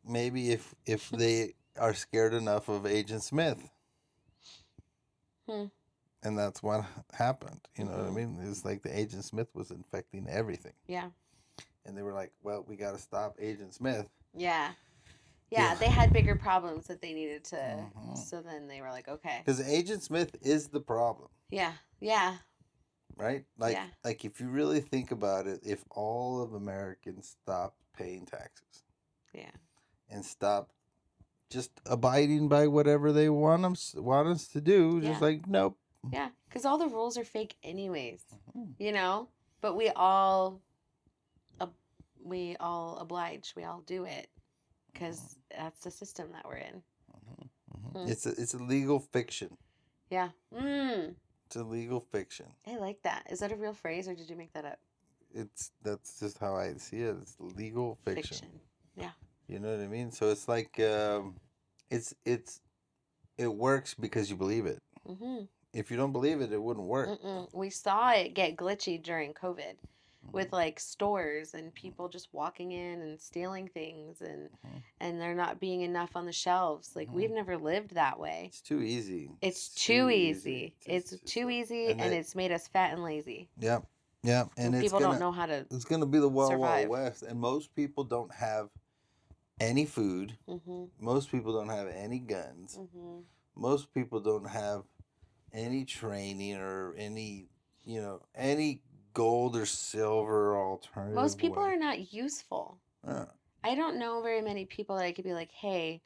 if they are scared enough of Agent Smith. And that's what happened. You know what I mean? It's like the Agent Smith was infecting everything. Yeah. And they were like, well, we got to stop Agent Smith. Yeah. Yeah, they had bigger problems that they needed to. So then they were like, okay. Because Agent Smith is the problem. Yeah. Yeah. Right? Like if you really think about it, if all of Americans stopped paying taxes. Yeah. And stopped just abiding by whatever they want us to do, just like, nope. Yeah, because all the rules are fake anyways, But we all oblige. We all do it because that's the system that we're in. It's a legal fiction. Yeah. It's a legal fiction. I like that. Is that a real phrase or did you make that up? That's just how I see it. It's legal fiction. Yeah. You know what I mean? So it's like it works because you believe it. If you don't believe it, it wouldn't work. We saw it get glitchy during COVID with like stores and people just walking in and stealing things and there not being enough on the shelves. Like we've never lived that way. It's too easy. It's too easy. It's too easy and it's made us fat and lazy. Yep. Yeah. And people don't know how to It's going to be the Wild survive. Wild West. And most people don't have any food. Most people don't have any guns. Most people don't have any training or any gold or silver or alternative. Most people are not useful. I don't know very many people that I could be like, hey,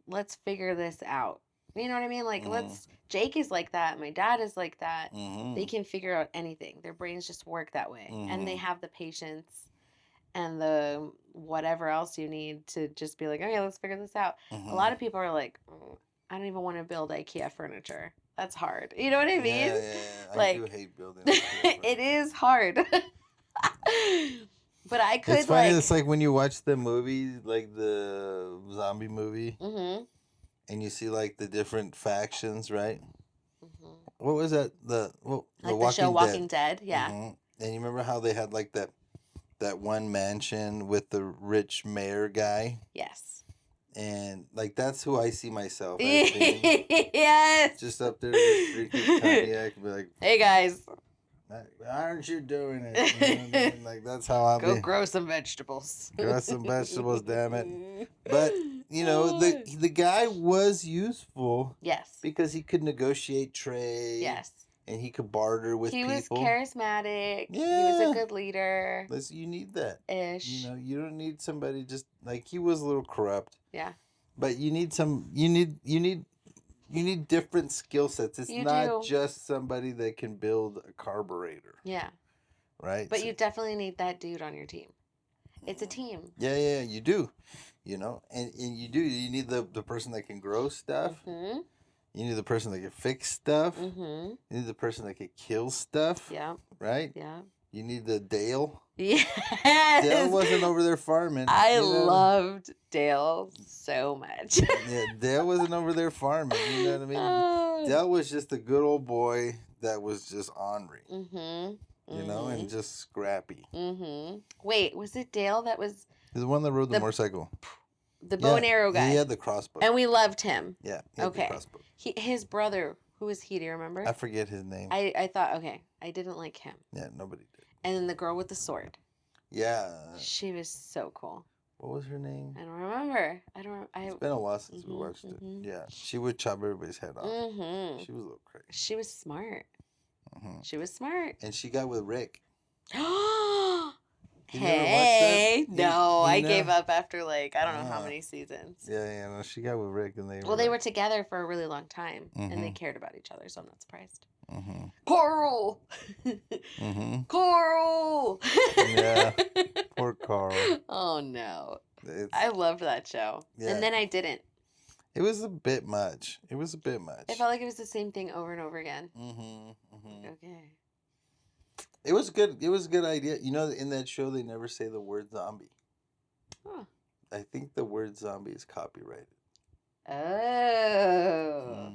let's figure this out. You know what I mean? Like, Jake is like that. My dad is like that. They can figure out anything. Their brains just work that way. And they have the patience and the whatever else you need to just be like, okay, let's figure this out. A lot of people are like, I don't even want to build IKEA furniture. That's hard. You know what I mean? Yeah. Like, I do hate building IKEA furniture. It is hard. But I could, it's funny, it's like when you watch the movie, like the zombie movie, and you see like the different factions, right? What was that? The show Walking Dead, yeah. And you remember how they had like that one mansion with the rich mayor guy? Yes. And like that's who I see myself as being. Yes. Just up there drinking cognac, be like, hey guys, aren't you doing it? You know what I mean? Like that's how I'll go grow some vegetables. Grow some vegetables, damn it! But the guy was useful. Yes. Because he could negotiate trade. Yes. And he could barter with people. He was charismatic. Yeah. He was a good leader. Listen, you need that. Ish. You don't need somebody just like he was a little corrupt. Yeah. But you need different skill sets. It's not just somebody that can build a carburetor. Yeah. Right? But you definitely need that dude on your team. It's a team. Yeah, you do. And you need the person that can grow stuff. You need the person that can fix stuff. You need the person that can kill stuff. Yeah. Right? Yeah. You need the Dale. Yes. Dale wasn't over there farming. I loved Dale so much. Yeah, Dale wasn't over there farming. You know what I mean? Dale was just a good old boy that was just ornery, Mm-hmm. you know, and just scrappy. Mm-hmm. Wait, was it Dale that was He's the one that rode the motorcycle. the bow and arrow guy? He had the crossbow. And we loved him. Yeah, he had the crossbow. His brother, who was he? Do you remember? I forget his name. I thought, okay, I didn't like him. Yeah, nobody did. And then the girl with the sword. Yeah. She was so cool. What was her name? I don't remember. It's been a while since we watched it. Yeah, she would chop everybody's head off. She was a little crazy. She was smart. She was smart. And she got with Rick. Hey, no, I gave up after like I don't know how many seasons. Yeah, no, she got with Rick, and they were together for a really long time, and they cared about each other, so I'm not surprised. Carl. Carl. Yeah, poor Carl. Oh no, I loved that show, and then I didn't. It was a bit much. It felt like it was the same thing over and over again. Okay. It was good. It was a good idea. You know, in that show, they never say the word zombie. Huh. I think the word zombie is copyrighted. Oh.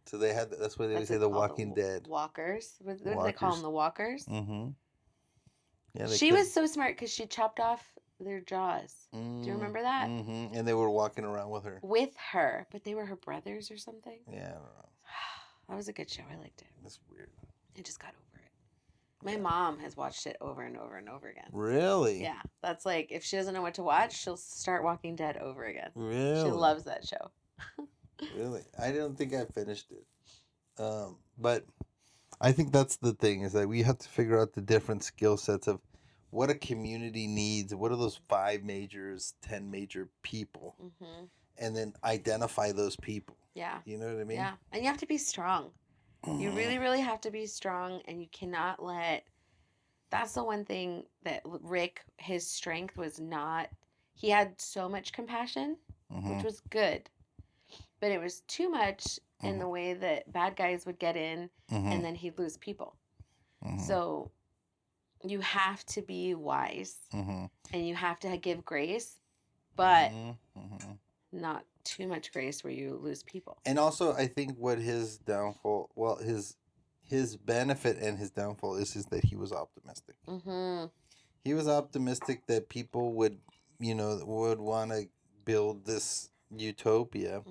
So they had. That's why they say the Walking Dead. Walkers. What do they call them? The walkers. Yeah. She was so smart because she chopped off their jaws. Do you remember that? And they were walking around with her. With her, but they were her brothers or something. Yeah, I don't know. That was a good show. I liked it. That's weird. I just got over it. My mom has watched it over and over and over again. Really? Yeah. That's like, if she doesn't know what to watch, she'll start Walking Dead over again. Really? She loves that show. Really? I don't think I finished it. But I think that's the thing, is that we have to figure out the different skill sets of what a community needs. What are those 5 majors, 10 major people? And then identify those people. Yeah. You know what I mean? Yeah. And you have to be strong. You really, really have to be strong, and you cannot let... That's the one thing that Rick, his strength was not... He had so much compassion, which was good. But it was too much in the way that bad guys would get in, and then he'd lose people. So you have to be wise, and you have to give grace, but not too much grace where you lose people. And also, I think what his downfall, well, his benefit and his downfall is that he was optimistic. He was optimistic that people would want to build this utopia.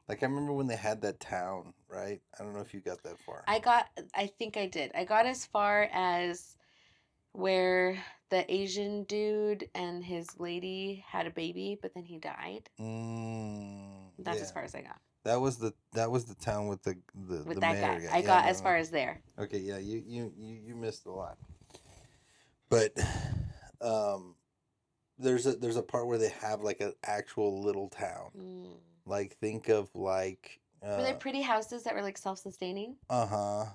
Like, I remember when they had that town, right? I don't know if you got that far. I think I did. I got as far as where the Asian dude and his lady had a baby, but then he died. That's as far as I got. That was the town with the that mayor guy. I got as far as there. Okay, yeah, you missed a lot. But there's a part where they have like an actual little town. Like, think of like were there pretty houses that were like self-sustaining? I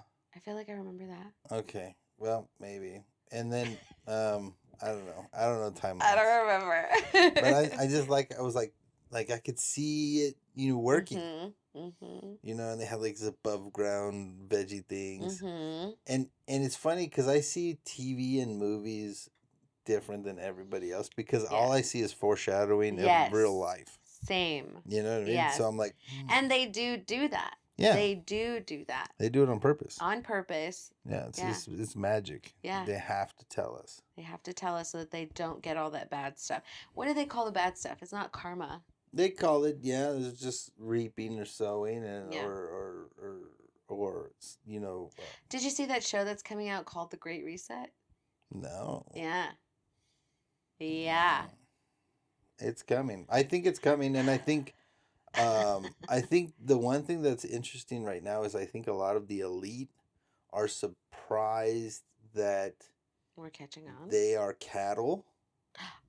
feel like I remember that. Okay. Well, maybe. And then I don't know timelines. I don't remember. But I just I was like I could see it, working. And they have like these above ground veggie things. And it's funny because I see TV and movies different than everybody else, because all I see is foreshadowing of real life. Same. You know what I mean? Yes. So I'm like... And they do that. Yeah. They do that. They do it on purpose. On purpose. Yeah, it's magic. Yeah. They have to tell us. They have to tell us so that they don't get all that bad stuff. What do they call the bad stuff? It's not karma. They call it, it's just reaping or sowing, and or Did you see that show that's coming out called The Great Reset? No. Yeah. Yeah. It's coming. I think it's coming, and I think the one thing that's interesting right now is I think a lot of the elite are surprised that we're catching on. They are cattle.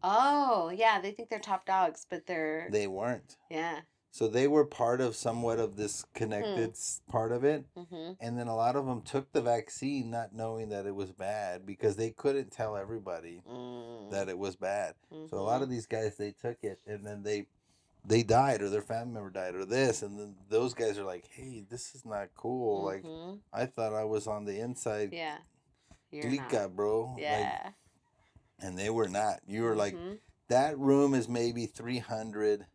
Oh, yeah, they think they're top dogs, but they weren't. Yeah. So they were part of somewhat of this connected part of it. And then a lot of them took the vaccine not knowing that it was bad, because they couldn't tell everybody that it was bad. So a lot of these guys, they took it, and then they died, or their family member died, or this. And then those guys are like, hey, this is not cool. Like, I thought I was on the inside. Yeah. Glika, bro. Yeah. Like, and they were not. You were like, that room is maybe 300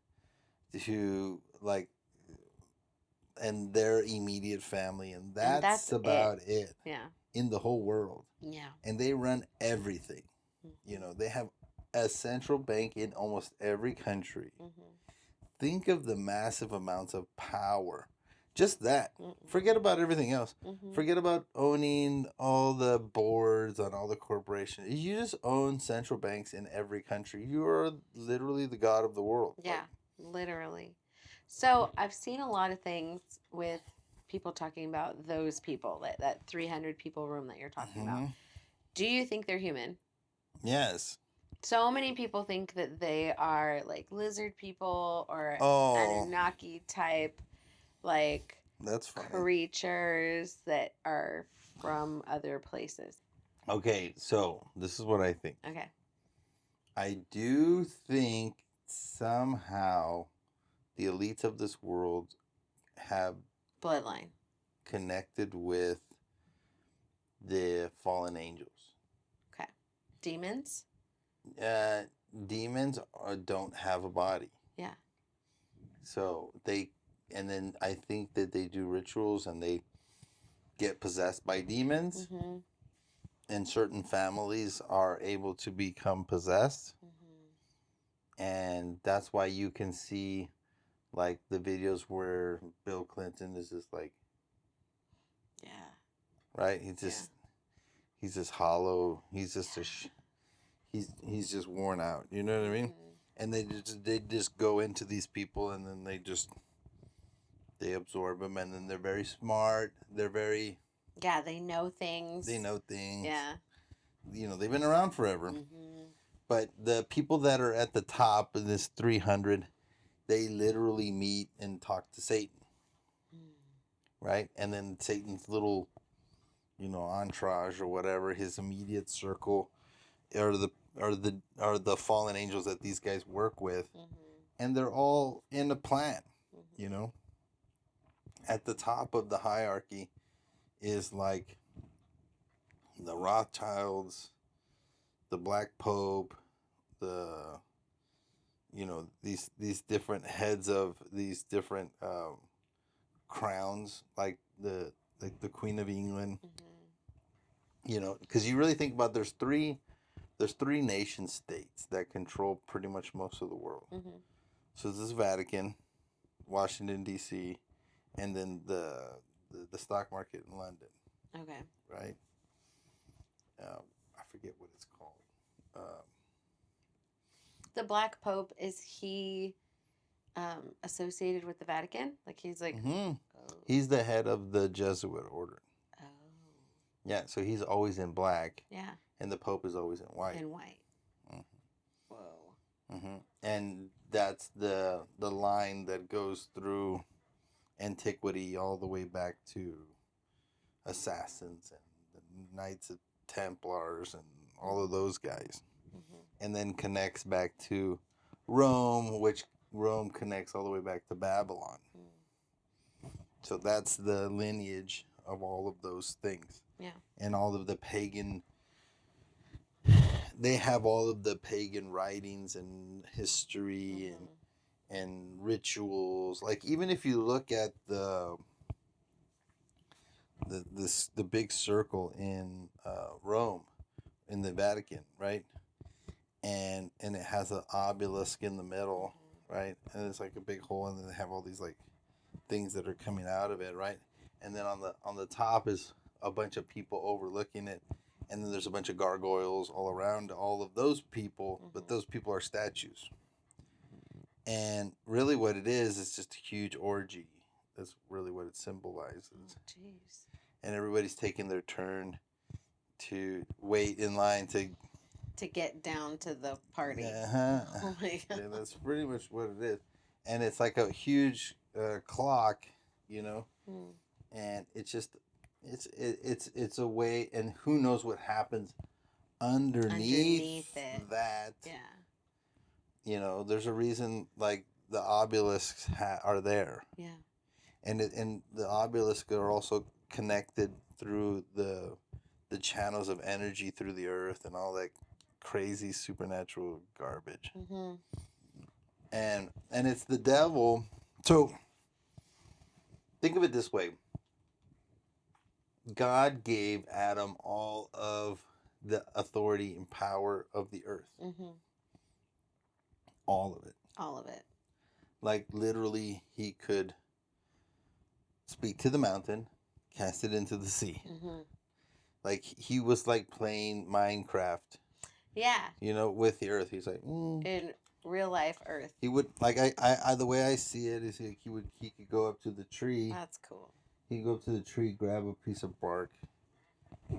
to like and their immediate family, and And that's that's it. about it Yeah. in the whole world. Yeah. And they run everything. You Mm-hmm. know, they have a central bank in almost every country. Mm-hmm. Think of the massive amounts of power. Just that. Mm-hmm. Forget about everything else. Mm-hmm. Forget about owning all the boards on all the corporations. You just own central banks in every country. You are literally the god of the world. Yeah, literally. So I've seen a lot of things with people talking about those people, that 300 people room that you're talking about. Mm-hmm. Do you think they're human? Yes. So many people think that they are like lizard people or Oh, Anunnaki type, like that's funny. creatures that are from other places. Okay, so this is what I think. Okay. I do think somehow the elites of this world have Bloodline. connected with the fallen angels. Okay. Demons? Uh, Demons don't have a body. Yeah. So and then I think that they do rituals and they get possessed by demons. Mm-hmm. And certain families are able to become possessed. Mm-hmm. And that's why you can see like the videos where Bill Clinton is just like, Yeah. right? He's just hollow. He's just he's just worn out. You know what I mean? Mm-hmm. And they just go into these people and then they absorb them, and then they're very smart. They're very Yeah, they know things. They know things. Yeah. You know, they've been around forever. Mm-hmm. But the people that are at the top of this 300, they literally meet and talk to Satan, right? And then Satan's little, entourage or whatever, his immediate circle, are the fallen angels that these guys work with, and they're all in a plan. You know, at the top of the hierarchy is like the Rothschilds, the Black Pope, the these different heads of these different crowns, like the Queen of England. Because you really think about there's three nation states that control pretty much most of the world. So this is Vatican, Washington D.C., and then the stock market in London. Okay. Right. I forget what it's called. The Black Pope, is he associated with the Vatican? Like he's like. Oh. He's the head of the Jesuit order. Oh. Yeah, so he's always in black. Yeah. And the Pope is always in white. In white. Mm-hmm. Whoa. And that's the line that goes through antiquity all the way back to assassins and the Knights of Templars and all of those guys. And then connects back to Rome, which Rome connects all the way back to Babylon. So that's the lineage of all of those things. Yeah. And all of the pagan, they have all of the pagan writings and history and rituals. Like even if you look at the big circle in Rome, in the Vatican, right? And it has an obelisk in the middle, right? And it's like a big hole, and then they have all these like things that are coming out of it, right? And then on the top is a bunch of people overlooking it, and then there's a bunch of gargoyles all around all of those people, but those people are statues. And really what it is just a huge orgy. That's really what it symbolizes. Oh, jeez. And everybody's taking their turn to wait in line to get down to the party. Oh my God. Yeah, that's pretty much what it is. And it's like a huge clock, and it's just it's a way, and who knows what happens underneath that. Yeah. There's a reason like the obelisks are there. Yeah. And the obelisks are also connected through the channels of energy through the earth and all that crazy supernatural garbage. And it's the devil. So think of it this way. God gave Adam all of the authority and power of the earth. Mm-hmm. All of it. All of it. Like literally, he could speak to the mountain, cast it into the sea. Mm-hmm. Like he was like playing Minecraft. Yeah. You know, with the earth. He's like, in real life Earth. He would like I the way I see it is he could go up to the tree. That's cool. He'd go up to the tree, grab a piece of bark,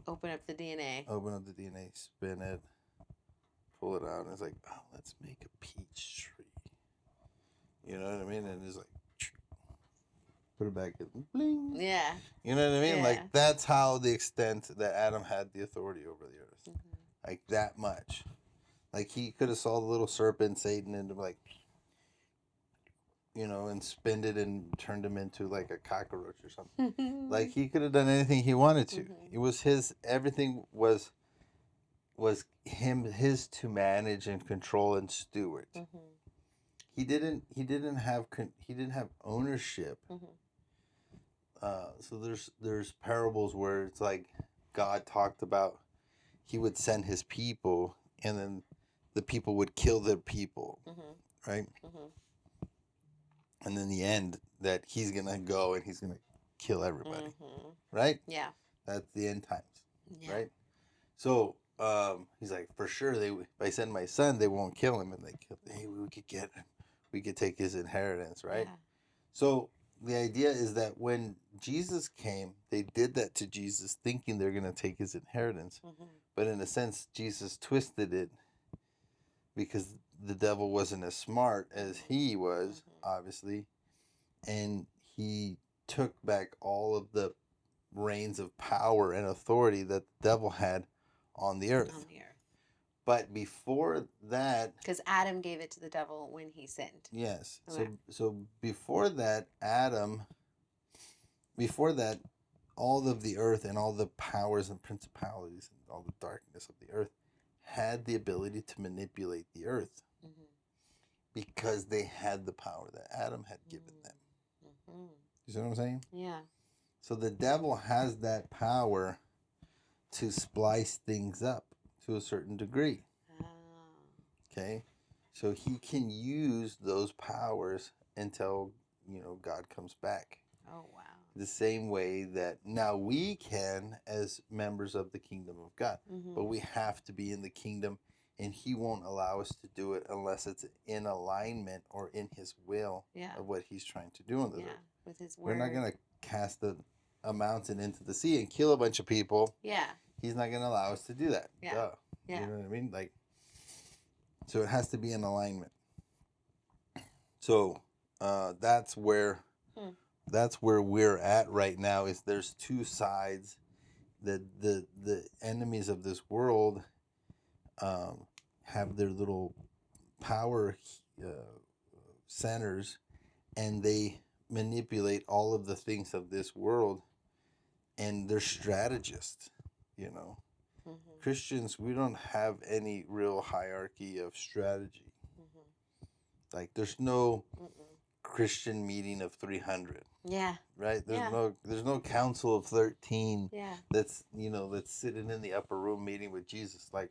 Open up the DNA. open up the DNA, spin it, pull it out, and it's like, oh, let's make a peach tree. You know what I mean? And it's like, put it back in, bling. Yeah. You know what I mean? Yeah. Like that's how the extent that Adam had the authority over the earth, like that much. Like he could have saw the little serpent Satan and like, you know, and spinned it and turned him into like a cockroach or something. Like he could have done anything he wanted to. It was his. Everything was his to manage and control and steward. He didn't have ownership. So there's parables where it's like God talked about he would send his people and then the people would kill their people, right? And then the end that he's gonna go and he's gonna kill everybody, right? Yeah. That's the end times, right? So he's like, for sure, if I send my son, they won't kill him, and hey, we could take his inheritance, right? Yeah. So the idea is that when Jesus came, they did that to Jesus, thinking they're gonna take his inheritance, but in a sense, Jesus twisted it because the devil wasn't as smart as he was, obviously, and he took back all of the reins of power and authority that the devil had on the earth. But before that, because Adam gave it to the devil when he sinned. Yes. Okay. So before that, all of the earth and all the powers and principalities and all the darkness of the earth had the ability to manipulate the earth because they had the power that Adam had given them. You see what I'm saying? Yeah. So the devil has that power to splice things up to a certain degree. Okay? So he can use those powers until, God comes back. Oh, wow. The same way that now we can as members of the kingdom of God. But we have to be in the kingdom, and he won't allow us to do it unless it's in alignment or in his will of what he's trying to do on the earth. With his word. We're not going to cast a mountain into the sea and kill a bunch of people. Yeah. He's not going to allow us to do that. Yeah. Duh. Yeah. You know what I mean? Like, so it has to be in alignment. So that's where we're at right now. Is there's two sides. That the enemies of this world have their little power centers, and they manipulate all of the things of this world, and they're strategists. Christians, we don't have any real hierarchy of strategy. Like there's no Christian meeting of 300. Yeah. Right? There's no council of 13. Yeah. That's sitting in the upper room meeting with Jesus. Like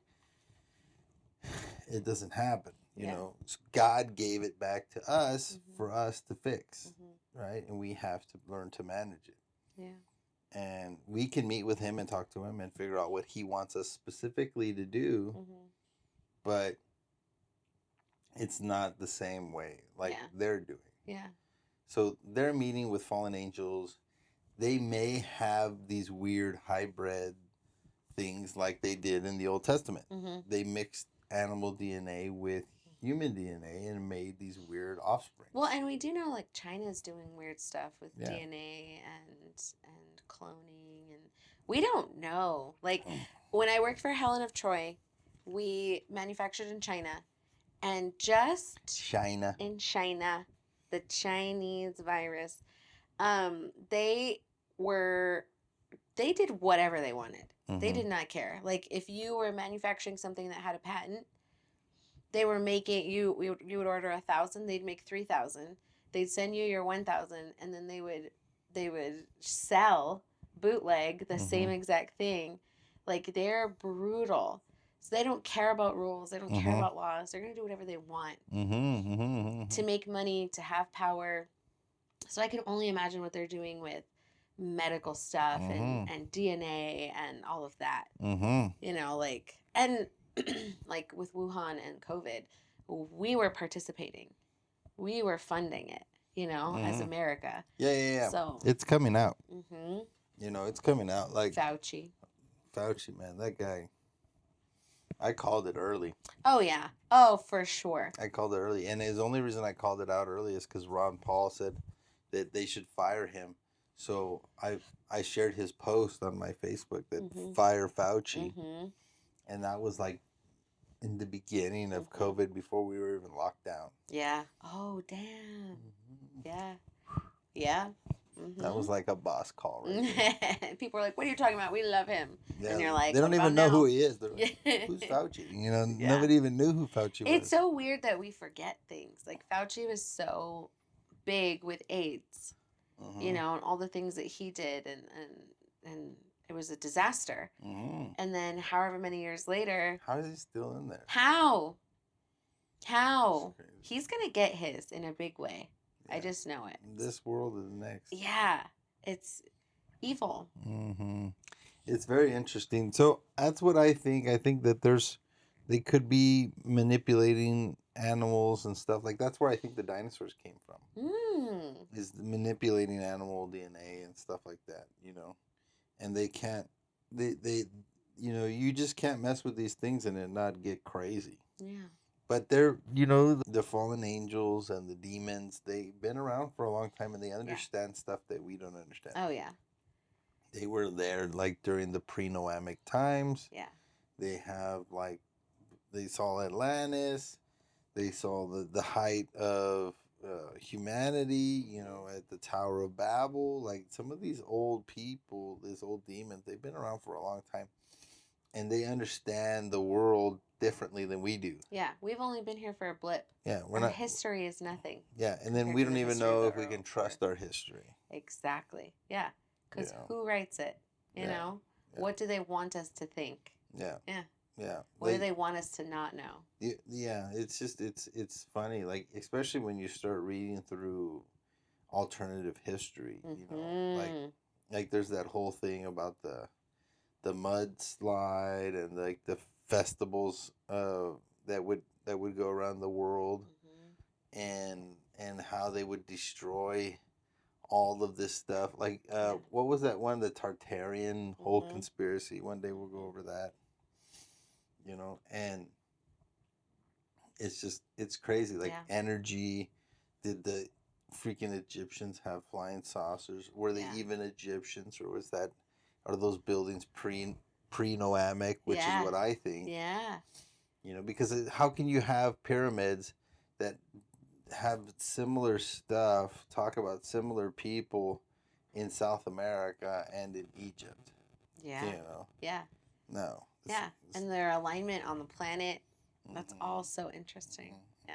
it doesn't happen. You know, God gave it back to us for us to fix. Right? And we have to learn to manage it. Yeah. And we can meet with him and talk to him and figure out what he wants us specifically to do. But it's not the same way like they're doing. Yeah. So they're meeting with fallen angels. They may have these weird hybrid things like they did in the Old Testament. They mixed animal DNA with human DNA and made these weird offspring. Well, and we do know like China's doing weird stuff with DNA and cloning, and we don't know. Like when I worked for Helen of Troy, we manufactured in China, and just in China, the Chinese virus, they did whatever they wanted. They did not care. Like if you were manufacturing something that had a patent, they were making you would order 1,000, they'd make 3,000. They'd send you your 1,000, and then they would sell bootleg the same Mhm. exact thing. Like, they're brutal. So they don't care about rules. They don't care Mhm. about laws. They're going to do whatever they want Mhm. Mhm. to make money, to have power. So I can only imagine what they're doing with medical stuff Mhm. and DNA and all of that. Mhm. You know, like, and like with Wuhan and COVID, we were participating. We were funding it, you know, as Mhm. America. Yeah, yeah, yeah. So, It's coming out. mm-hmm. You know, it's coming out. Like Fauci. Fauci, man, that guy. I called it early. Oh, yeah. Oh, for sure. I called it early, and the only reason I called it out early is because Ron Paul said that they should fire him. So I shared his post on my Facebook that Mm-hmm. fire Fauci, Mm-hmm. and that was like in the beginning of Mm-hmm. COVID before we were even locked down. Yeah. Oh, damn. Mm-hmm. Yeah. Yeah. That was Mm-hmm. like a boss call right there. People are like, what are you talking about? We love him. Yeah, And you're like, they what don't about even know who now? he is. They're like, who's Fauci? You know, Yeah. nobody even knew who Fauci It's was. so weird that we forget things. Like, Fauci was so big with AIDS, you Mm-hmm. know, and all the things that he did, and it was a disaster. Mm-hmm. And then however many years later, How is he still in there? how That's crazy. he's gonna get his in a big way. Yeah. I just know it. This world is next. Yeah, it's evil. Mm-hmm. It's very interesting. So that's what I think. I think that they could be manipulating animals and stuff. Like that's where I think the dinosaurs came from. Mm. Is manipulating animal DNA and stuff like that. You know, and they can't. They you know you just can't mess with these things and it not get crazy. Yeah. But they're, you know, the fallen angels and the demons, they've been around for a long time and they understand stuff that we don't understand. Oh yeah. They were there like during the pre-Noamic times. Yeah. They have like, they saw Atlantis. They saw the height of humanity, you know, at the Tower of Babel. Like some of these old people, these old demons, they've been around for a long time. And they understand the world differently than we do. Yeah, we've only been here for a blip. Yeah, Our history is nothing. Yeah, and then compared we to don't the even history of know the if we can Earth trust or- our history. Exactly. Yeah, because Yeah. who writes it? You Yeah. know, Yeah. what do they want us to think? Yeah. Yeah. Yeah. What do they want us to not know? Yeah, it's just it's funny, like especially when you start reading through alternative history, you know, like there's that whole thing about the mudslide and like the festivals that would go around the world and how they would destroy all of this stuff. Like what was that one, the Tartarian whole conspiracy? One day we'll go over that. You know, and it's just it's crazy. Like energy. Did the freaking Egyptians have flying saucers? Were they even Egyptians, or was that are those buildings pre-Noamic, which is what I think. Yeah. You know, because how can you have pyramids that have similar stuff, talk about similar people in South America and in Egypt? Yeah. You know. Yeah. No. Yeah, and their alignment on the planet. That's all so interesting. Yeah.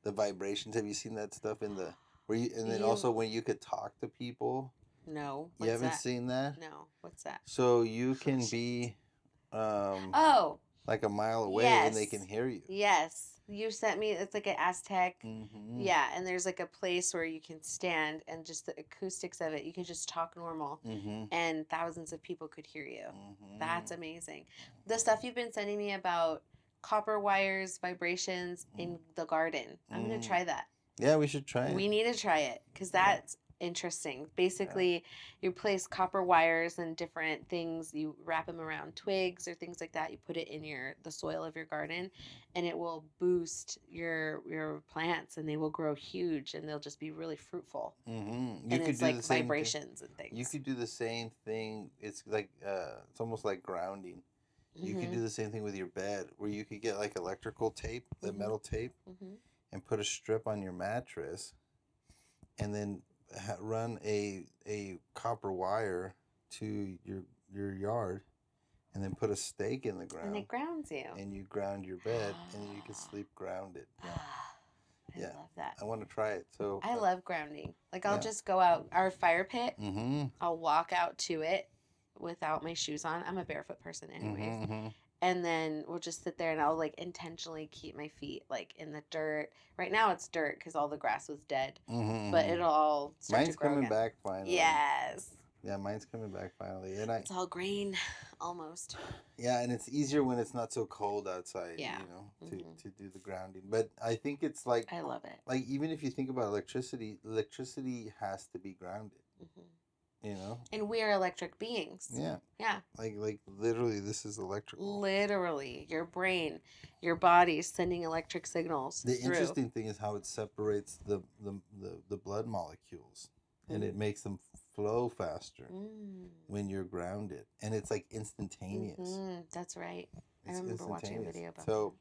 The vibrations. Have you seen that stuff in the where you and then also when you could talk to people? No. You haven't seen that? No. What's that? So you can be oh, like a mile away and they can hear you. Yes. You sent me, it's like an Aztec. Mm-hmm. Yeah, and there's like a place where you can stand and just the acoustics of it, you can just talk normal and thousands of people could hear you. That's amazing. The stuff you've been sending me about copper wires, vibrations in the garden. I'm going to try that. Yeah, we should try it. We need to try it because that's interesting. Basically, you place copper wires and different things. You wrap them around twigs or things like that. You put it in the soil of your garden, and it will boost your plants, and they will grow huge, and they'll just be really fruitful. Mm-hmm. And it's like vibrations and things. You could do the same thing. It's like it's almost like grounding. You could do the same thing with your bed, where you could get like electrical tape, the metal tape, and put a strip on your mattress, and then run a copper wire to your yard, and then put a stake in the ground. And it grounds you. And you ground your bed, and you can sleep grounded. Yeah. I love that. I want to try it. So I love grounding. Like, I'll Yeah. just go out our fire pit. Mm-hmm. I'll walk out to it without my shoes on. I'm a barefoot person anyways. Mm-hmm. And then we'll just sit there and I'll like intentionally keep my feet like in the dirt. Right now it's dirt because all the grass was dead. Mm-hmm. But it'll all start Mine's to grow coming again. back finally. Yes. Yeah, mine's coming back finally. And It's all green almost. yeah, and it's easier when it's not so cold outside, Yeah. you know, to do the grounding. But I think it's like I love it. Like even if you think about electricity has to be grounded. You know? And we are electric beings. Yeah. Yeah. Like literally this is electrical. Literally, your brain, your body is sending electric signals. The interesting thing is how it separates the blood molecules and it makes them flow faster when you're grounded. And it's like instantaneous. That's right. I remember watching a video about So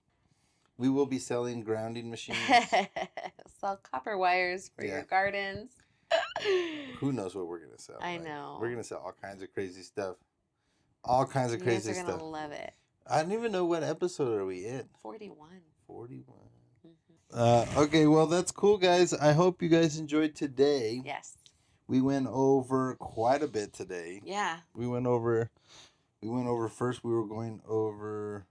we will be selling grounding machines. Sell copper wires for your gardens. Who knows what we're going to sell? I know. We're going to sell all kinds of crazy stuff. All kinds of crazy stuff. You guys are going to love it. I don't even know what episode are we in. 41. 41. Okay, well, that's cool, guys. I hope you guys enjoyed today. Yes. We went over quite a bit today. Yeah. We went over first. We were going over.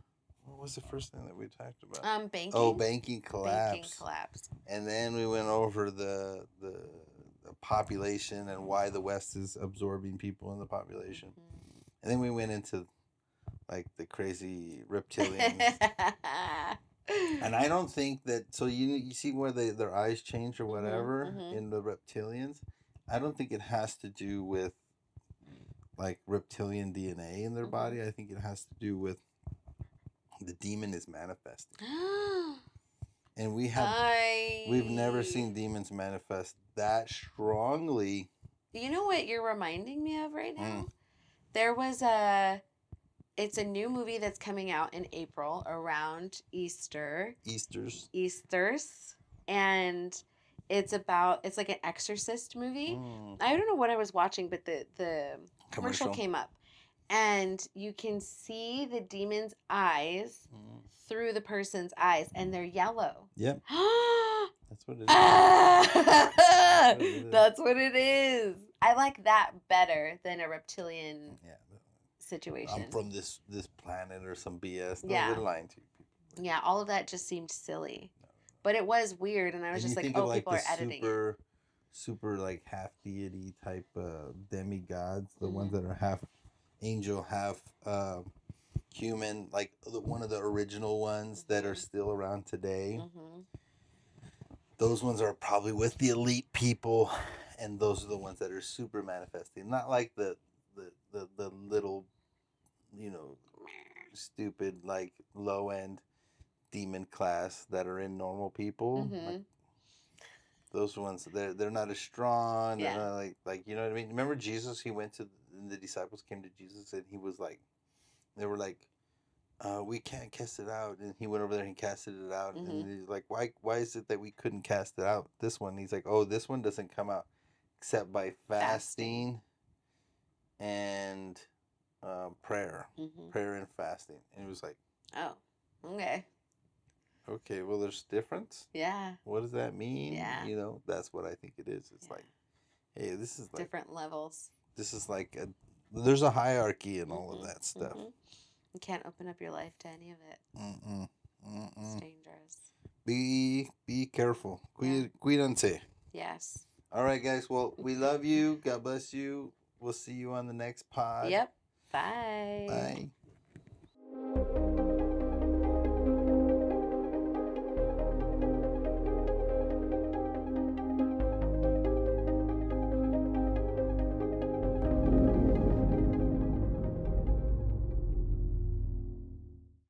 What was the first thing that we talked about? Banking. Oh, banking collapse. Banking collapse. And then we went over the population and why the West is absorbing people in the population. And then we went into like the crazy reptilians. And I don't think that. So you see where their eyes change or whatever in the reptilians. I don't think it has to do with like reptilian DNA in their body. I think it has to do with the demon is manifesting. And we've never seen demons manifest that strongly. You know what you're reminding me of right now? There was it's a new movie that's coming out in April around Easters. And it's like an exorcist movie. I don't know what I was watching, but the commercial came up. And you can see the demon's eyes through the person's eyes, and they're yellow. Yep. That's what it is. That's what it is. I like that better than a reptilian situation. I'm from this planet or some BS. No, Yeah. they're lying to you people. Yeah, all of that just seemed silly. But it was weird, and I was just like, oh, people are editing it. Super like half deity type demigods, the ones that are half angel, half human, like one of the original ones that are still around today. Those ones are probably with the elite people, and those are the ones that are super manifesting. Not like the little, you know, stupid like low end demon class that are in normal people. Like, those ones, they're not as strong. They're not like you know what I mean. Remember Jesus? He went to the disciples came to Jesus and he was like, they were like, we can't cast it out, and he went over there and casted it out, and he's like, why is it that we couldn't cast it out? This one, he's like, oh, this one doesn't come out except by fasting and prayer and fasting. And he was like, oh, okay, well, there's difference. Yeah. What does that mean? Yeah. You know, that's what I think it is. It's like, hey, this is like different levels. This is like there's a hierarchy and all of that stuff. You can't open up your life to any of it. It's dangerous. Be careful. Cuídense. Yes. All right, guys. Well, we love you. God bless you. We'll see you on the next pod. Yep. Bye. Bye.